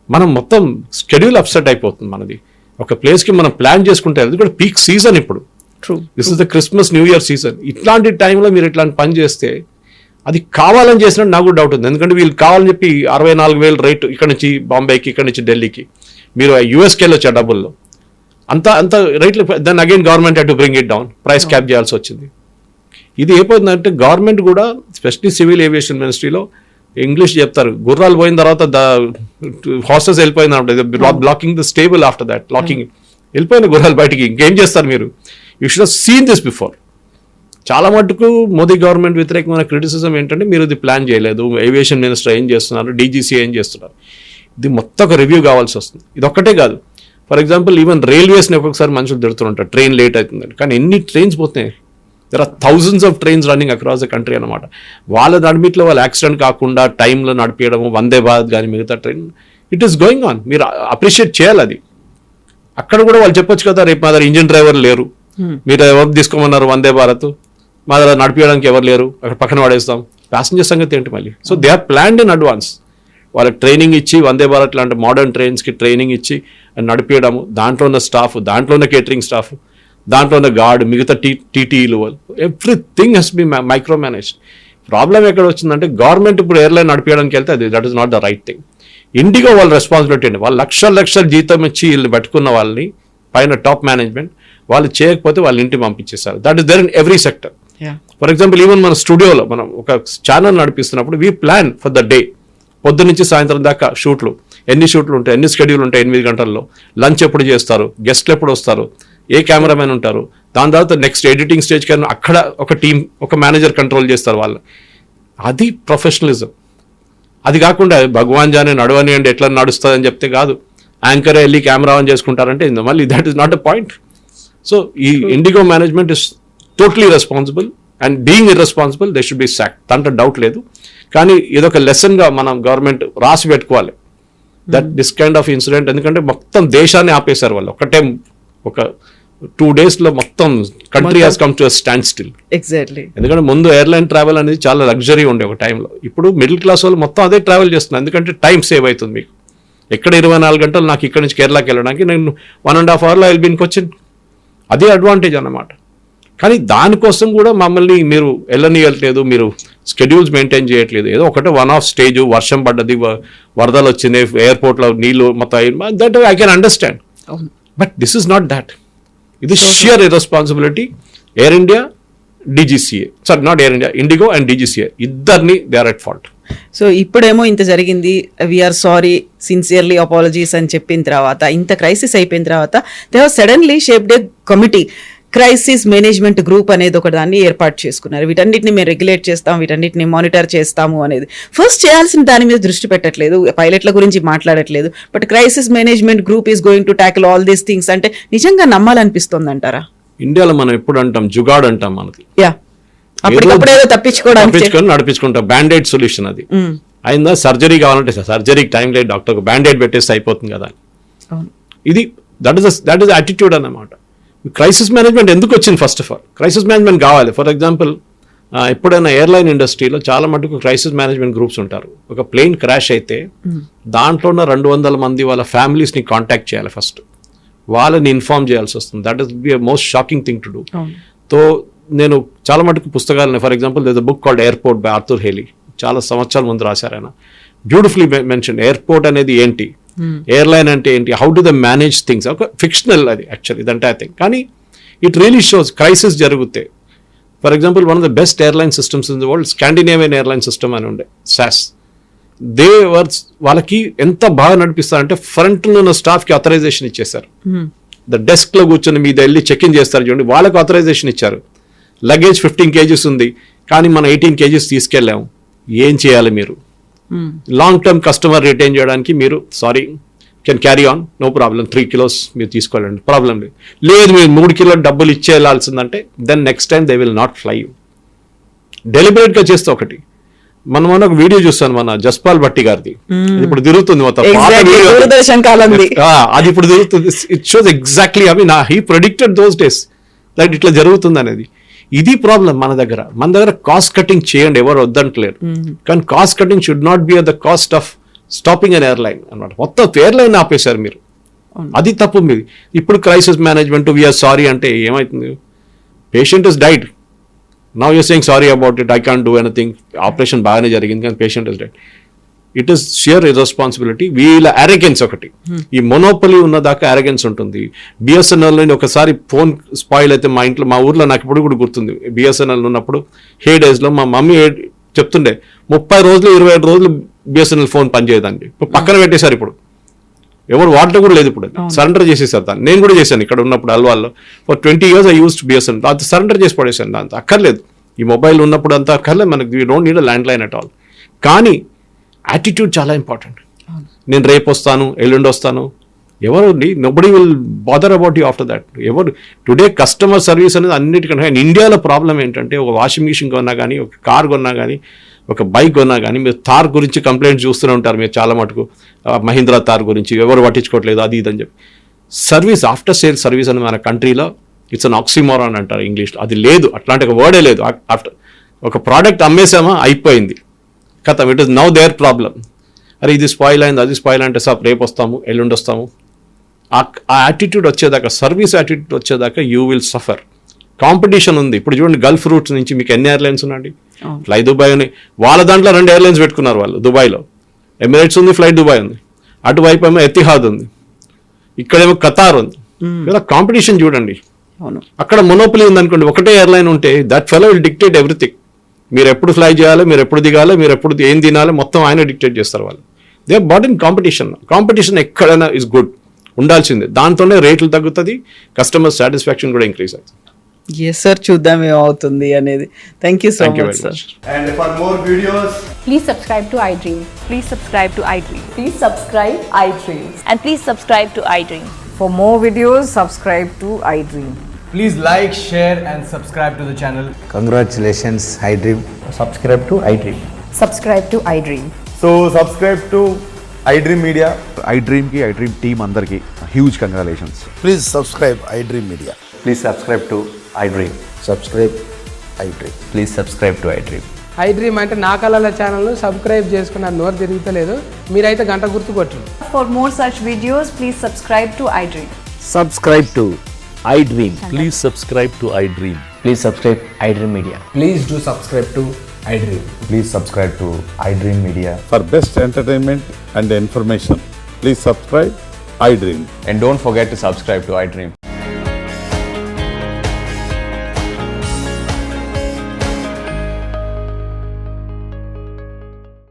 Speaker 3: మనం మొత్తం షెడ్యూల్ అప్సెట్ అయిపోతుంది మనది. ఒక ప్లేస్కి మనం ప్లాన్ చేసుకుంటే, అది కూడా పీక్ సీజన్ ఇప్పుడు, this is the Christmas new year season. ఇట్లాంటి టైంలో మీరు ఇట్లాంటి పని చేస్తే అది కావాలని చేసినట్టు నాకు డౌట్ ఉంది. ఎందుకంటే వీళ్ళు కావాలని చెప్పి 64,000 రేటు ఇక్కడ నుంచి బాంబేకి, ఇక్కడ నుంచి ఢిల్లీకి, మీరు యూఎస్కి వెళ్ళొచ్చు ఆ డబ్బుల్లో, అంత రేట్లు. Then again government had to bring it down, price cap చేయాల్సి వచ్చింది. ఇది ఏపోతుందంటే గవర్నమెంట్ కూడా, స్పెషల్లీ సివిల్ ఏవియేషన్ మినిస్ట్రీలో ఇంగ్లీష్ చెప్తారు, గుర్రాలు పోయిన తర్వాత హార్సెస్ వెళ్ళిపోయింది, blocking the stable after that, locking వెళ్ళిపోయిన గుర్రాలు బయటికి. ఇంకేం చేస్తారు మీరు? You should have seen this before. చాలా మటుకు మోదీ గవర్నమెంట్ వ్యతిరేకమైన క్రిటిసిజం ఏంటంటే, మీరు ఇది ప్లాన్ చేయలేదు, ఏవియేషన్ మినిస్టర్ ఏం చేస్తున్నారు, డీజీసీ ఏం చేస్తున్నారు, ఇది మొత్తం ఒక రివ్యూ కావాల్సి వస్తుంది. ఇది ఒక్కటే కాదు, ఫర్ ఎగ్జాంపుల్ ఈవెన్ రైల్వేస్ని ఒక్కొక్కసారి మనుషులు తిడుతుంటారు, ట్రైన్ లేట్ అవుతుందని. కానీ ఎన్ని ట్రైన్స్ పోతున్నాయి, there are thousands of trains running across the country అనమాట. వాళ్ళ నడిమిట్లో వాళ్ళు యాక్సిడెంట్ కాకుండా టైంలో నడిపించడము, వందే భారత్ కానీ మిగతా train, it is going on. మీరు అప్రిషియేట్ చేయాలి అది. అక్కడ కూడా వాళ్ళు చెప్పొచ్చు కదా, రేపు మా దగ్గర ఇంజిన్ డ్రైవర్ లేరు, మీరు ఎవరు తీసుకోమన్నారు వందే భారత్, మా దగ్గర నడిపించడానికి ఎవరు లేరు, అక్కడ పక్కన పడేస్తాం, ప్యాసింజర్ సంగతి ఏంటి మళ్ళీ. So they are planned in advance. వాళ్ళకి ట్రైనింగ్ ఇచ్చి, వందే భారత్ లాంటి మోడర్న్ ట్రైన్స్కి ట్రైనింగ్ ఇచ్చి నడిపించడము, దాంట్లో ఉన్న స్టాఫ్, దాంట్లో ఉన్న కేటరింగ్ స్టాఫ్, దాంట్లో ఉన్న గార్డ్, మిగతా టీటీఈలు, everything he's be micro manage. Problem ఎక్కడ వచ్చిందంటే, గవర్నమెంట్ ఇప్పుడు ఎయిర్లైన్ నడిపించడానికి వెళ్తే అది that is not the right thing. IndiGo వాళ్ళ రెస్పాన్సిబిలిటీ అండి. వాళ్ళు లక్షల జీతం ఇచ్చి వీళ్ళు పెట్టుకున్న వాళ్ళని, పైన టాప్ మేనేజ్మెంట్, వాళ్ళు చేయకపోతే వాళ్ళ ఇంటికి పంపించేస్తారు. That is there in every sector. For example even మన స్టూడియోలో మనం ఒక ఛానల్ నడిపిస్తున్నప్పుడు we plan for the day. పొద్దు నుంచి సాయంత్రం దాకా షూట్లు, ఎన్ని షూట్లు ఉంటాయి, ఎన్ని షెడ్యూల్ ఉంటాయి 8 గంటల్లో, లంచ్ ఎప్పుడు చేస్తారు, గెస్ట్లు ఎప్పుడు వస్తారు, ఏ కెమెరామెన్ ఉంటారు, దాని తర్వాత నెక్స్ట్ ఎడిటింగ్ స్టేజ్కి అక్కడ ఒక టీం, ఒక మేనేజర్ కంట్రోల్ చేస్తారు వాళ్ళు. అది ప్రొఫెషనలిజం. అది కాకుండా భగవాన్ జానే నడవని అంటే ఎట్లా నడుస్తుంది అని చెప్తే కాదు, యాంకర్ వెళ్ళి కెమెరా ఆన్ చేసుకుంటారంటే మళ్ళీ that is not a point. So ఈ IndiGo management is totally responsible, and being irresponsible they should be sack, దాంట్లో డౌట్ లేదు. కానీ ఇదొక లెసన్గా మనం గవర్నమెంట్ రాసి పెట్టుకోవాలి. That this kind of incident, ఎందుకంటే మొత్తం దేశాన్ని ఆపేశారు వాళ్ళు ఒకటే ఒక 2 days లో మొత్తం country has come to stand still.
Speaker 2: Exactly.
Speaker 3: ఎందుకంటే ముందు ఎయిర్లైన్ ట్రావెల్ అనేది చాలా లగ్జరీ ఉండే ఒక టైంలో, ఇప్పుడు మిడిల్ క్లాస్ వాళ్ళు మొత్తం అదే ట్రావెల్ చేస్తున్నారు, ఎందుకంటే టైం సేవ్ అవుతుంది మీకు. ఎక్కడ 24 గంటలు నాకు ఇక్కడ నుంచి కేరళకి వెళ్ళడానికి నేను 1.5 hours ఐల్ బీన్ కొచ్చిన్, అదే అడ్వాంటేజ్ అన్నమాట. కానీ దానికోసం కూడా మమ్మల్ని మీరు వెళ్ళనియట్లేదు, మీరు షెడ్యూల్స్ మెయింటైన్ చేయట్లేదు. ఏదో ఒకటే వన్ ఆఫ్ స్టేజ్, వర్షం పడ్డది, వరదలు వచ్చినాయి, ఎయిర్పోర్ట్లో నీళ్ళు మొత్తం, that I can understand. But this is not that. ఇది sheer irresponsibility. Air India, DGCA, sorry not Air India, IndiGo and DGCA ఇద్దరిని they are at fault.
Speaker 2: So ఇప్పుడేమో ఇంత జరిగింది, వీఆర్ సారీ, సిన్సియర్లీ అపాలజీస్ అని చెప్పిన తర్వాత, ఇంత క్రైసిస్ అయిపోయిన తర్వాత they have suddenly shaped A committee, crisis management group అనేది ఒక దాన్ని ఏర్పాటు చేసుకున్నారు. వీటన్నిటిని మేము రెగ్యులేట్ చేస్తాం, వీటన్నిటిని మానిటర్ చేస్తాము అనేది. ఫస్ట్ చేయాల్సిన దాని మీద దృష్టి పెట్టట్లేదు, పైలట్ల గురించి మాట్లాడట్లేదు. But crisis management group is going to tackle all these things అంటే నిజంగా నమ్మాలనిపిస్తుంది అంటారా?
Speaker 3: ఇండియాలో మనం ఎప్పుడు అంటాం జుగాడ్ అంటాం, మనది
Speaker 2: యా అప్పటికప్పుడు ఏదో తప్పించుకోవడానికి
Speaker 3: నడిపించుకుంటాం. బ్యాండెడ్ సొల్యూషన్ అది అయిందా, సర్జరీ కావాలంటే సర్జరీకి టైం లేదు, డాక్టర్ బ్యాండెడ్ పెట్టేస్తే అయిపోతుంది కదా. ఇది దట్ ఈస్ యాటిట్యూడ్ అన్నమాట. క్రైసిస్ మేనేజ్మెంట్ ఎందుకు వచ్చింది? First of all crisis management కావాలి. ఫర్ ఎగ్జాంపుల్ ఎప్పుడైనా ఎయిర్లైన్ ఇండస్ట్రీలో చాలా మటుకు క్రైసిస్ మేనేజ్మెంట్ గ్రూప్స్ ఉంటారు. ఒక ప్లేన్ క్రాష్ అయితే దాంట్లో ఉన్న 200 మంది వాళ్ళ ఫ్యామిలీస్ని కాంటాక్ట్ చేయాలి, ఫస్ట్ వాళ్ళని ఇన్ఫార్మ్ చేయాల్సి వస్తుంది. That is the most shocking thing to do. So నేను చాలా మటుకు పుస్తకాలను, for example the book called Airport by Arthur Hailey, చాలా సంవత్సరాల ముందు రాశారు ఆయన. బ్యూటిఫుల్లీ మెన్షన్ ఎయిర్పోర్ట్ అనేది ఏంటి, ఎయిర్లైన్ అంటే ఏంటి, how do the manage things. ఒక ఫిక్షనల్ అది యాక్చువల్లీ ఇదంటే ఐ థింక్. కానీ ఇట్ రియలీ షోస్ క్రైసిస్ జరిగితే. For example one of the best airline systems in the world Scandinavian airline system అని ఉండే, SAS. దే వర్స్ వాళ్ళకి ఎంత బాగా నడిపిస్తారంటే ఫ్రంట్లో ఉన్న స్టాఫ్కి ఆథరైజేషన్ ఇచ్చేసారు. ద డెస్క్లో కూర్చొని మీద వెళ్ళి చెక్ ఇన్ చేస్తారు చూడండి, వాళ్ళకి ఆథరైజేషన్ ఇచ్చారు. లగేజ్ 15 kgs ఉంది, కానీ మనం 18 kgs తీసుకెళ్ళాము. ఏం చేయాలి మీరు? లాంగ్ టర్మ్ కస్టమర్ రిటైన్ చేయడానికి మీరు sorry can carry on, no problem, 3 kilos మీరు తీసుకోవాలండి, ప్రాబ్లం లేదు. లేదు మీరు 3 kilos డబ్బులు ఇచ్చేయాల్సిందంటే then next time they will not fly you. డెలిబరేట్గా చేస్తే ఒకటి. మనం ఒక వీడియో చూస్తాను, మన జస్పాల్ భట్టి గారిది, ఇప్పుడు తిరుగుతుంది మొత్తం అది ఇప్పుడు తిరుగుతుంది. It shows exactly, I mean he predicted those days that ఇట్లా జరుగుతుంది అనేది. ఇది ప్రాబ్లం మన దగ్గర కాస్ట్ కటింగ్ చేయండి, ఎవరు వద్దంటలేరు. కానీ cost cutting should not be at the cost of stopping an airline అన్నమాట. మొత్తం ఎయిర్లైన్ ఆపేశారు మీరు, అది తప్పు మీది. ఇప్పుడు క్రైసిస్ మేనేజ్మెంట్ వీఆర్ సారీ అంటే ఏమవుతుంది? Patient is died, now you're saying sorry about it, I can't do anything. Operation బాగానే జరిగింది కానీ patient is died. It is shear irresponsibility. వీళ్ళ అరెగెన్స్ ఒకటి, ఈ మొనోపలి ఉన్నదాకా అరెగెన్స్ ఉంటుంది. BSNL ఒకసారి ఫోన్ స్పాయిల్ అయితే మా ఊర్లో నాకు ఇప్పుడు కూడా గుర్తుంది. BSNL ఉన్నప్పుడు హే డేస్లో మా మమ్మీ చెప్తుండే 30 రోజులు 25 రోజులు BSNL ఫోన్ పనిచేయదండి. ఇప్పుడు పక్కన పెట్టేశారు, ఇప్పుడు ఎవరు వాటర్ కూడా లేదు, ఇప్పుడు సరెండర్ చేసేసారు దాన్ని. నేను కూడా చేశాను ఇక్కడ ఉన్నప్పుడు అల్వాల్లో. For 20 years I used BSNL. అది సరెండర్ చేసి పడేసాను, దాంతో అక్కర్లేదు. ఈ మొబైల్ ఉన్నప్పుడు అంతా అక్కర్లేదు మనకి, we don't need a land line at all. కానీ యాటిట్యూడ్ చాలా ఇంపార్టెంట్. నేను రేపు వస్తాను, ఎల్లుండి వస్తాను, ఎవరు nobody will bother about you after that. ఎవరు టుడే కస్టమర్ సర్వీస్ అనేది అన్నిటికంటే. ఇండియాలో ప్రాబ్లం ఏంటంటే, ఒక వాషింగ్ మిషన్ కొన్నా కానీ, ఒక కార్ కొన్నా కానీ, ఒక బైక్ కొన్నా కానీ, మీరు తార్ గురించి కంప్లైంట్ చూస్తూనే ఉంటారు మీరు చాలా మటుకు. మహీంద్రా తార్ గురించి ఎవరు పట్టించుకోవట్లేదు, అది ఇదని చెప్పి. సర్వీస్, ఆఫ్టర్ సేల్ సర్వీస్ అని మన కంట్రీలో ఇట్స్ అన్ ఆక్సిమోరాన్ అంటారు ఇంగ్లీష్లో. అది లేదు, అట్లాంటి ఒక వర్డే లేదు. ఆఫ్టర్ ఒక ప్రోడక్ట్ అమ్మేసామా అయిపోయింది, కథం. It is now their problem. అరే ఇది స్పాయిల్ అయింది, అది స్పాయిల్ అంటే సార్ రేపు వస్తాము, ఎల్లుండి వస్తాము. ఆ యాటిట్యూడ్ వచ్చేదాకా, సర్వీస్ యాటిట్యూడ్ వచ్చేదాకా యూ విల్ సఫర్. కాంపిటీషన్ ఉంది. ఇప్పుడు చూడండి, గల్ఫ్ రూట్స్ నుంచి మీకు ఎన్ని ఎయిర్లైన్స్ ఉన్నాయండి? ఫ్లై దుబాయ్ అని వాళ్ళ దాంట్లో 2 airlines పెట్టుకున్నారు వాళ్ళు. దుబాయ్లో ఎమిరేట్స్ ఉంది, ఫ్లై దుబాయ్ ఉంది. అటువైపు ఏమో ఎతిహాద్ ఉంది, ఇక్కడేమో ఖతార్ ఉంది. ఇలా కాంపిటీషన్ చూడండి. అక్కడ మొనోపలి ఉంది అనుకోండి, ఒకటే ఎయిర్లైన్ ఉంటే that fellow will dictate everything. మీరు ఎప్పుడు ఫ్లై చేయాలి, మీరు ఎప్పుడు దిగాలి, మీరు ఎప్పుడు ఏం తినాలి, మొత్తం ఆయన డిక్టేట్ చేస్తారు వాళ్ళు. They bought in competition. Competition ఎక్కడైనా ఇస్ గుడ్, ఉండాల్సిందే. దాంతోనే రేట్లు తగ్గుతుంది, కస్టమర్ సాటిస్ఫాక్షన్ కూడా ఇంక్రీజ్ అవుతుంది.
Speaker 2: ఎస్ సార్, చూద్దాం ఏమవుతుంది అనేది. Thank you so much sir.
Speaker 4: And for more videos,
Speaker 5: Please subscribe to iDream.
Speaker 1: Please subscribe to iDream.
Speaker 5: Please subscribe iDream. And please subscribe to iDream.
Speaker 6: For more videos, subscribe to iDream.
Speaker 4: please like, share and subscribe to the channel.
Speaker 7: Congratulations, iDream.
Speaker 8: Subscribe to iDream.
Speaker 5: Subscribe to iDream.
Speaker 8: So subscribe to
Speaker 4: iDream Media.
Speaker 7: IDream team అందరికి huge congratulations.
Speaker 8: Please subscribe iDream Media.
Speaker 4: Please subscribe to iDream.
Speaker 8: Subscribe iDream.
Speaker 4: Please subscribe to iDream.
Speaker 9: I dream అంటే నా కళల ఛానల్ను subscribe చేసుకున్న నోరు తిరుగుతలేదు, మీరైతే గంట గుర్తు కొట్టండి.
Speaker 6: For more such videos, please subscribe to iDream.
Speaker 10: Subscribe to iDream.
Speaker 8: Please subscribe to iDream.
Speaker 10: Please subscribe iDream Media.
Speaker 4: Please do subscribe to iDream.
Speaker 7: Please subscribe to I dream media.
Speaker 8: For best entertainment and information, please subscribe iDream.
Speaker 4: And don't forget to subscribe to iDream.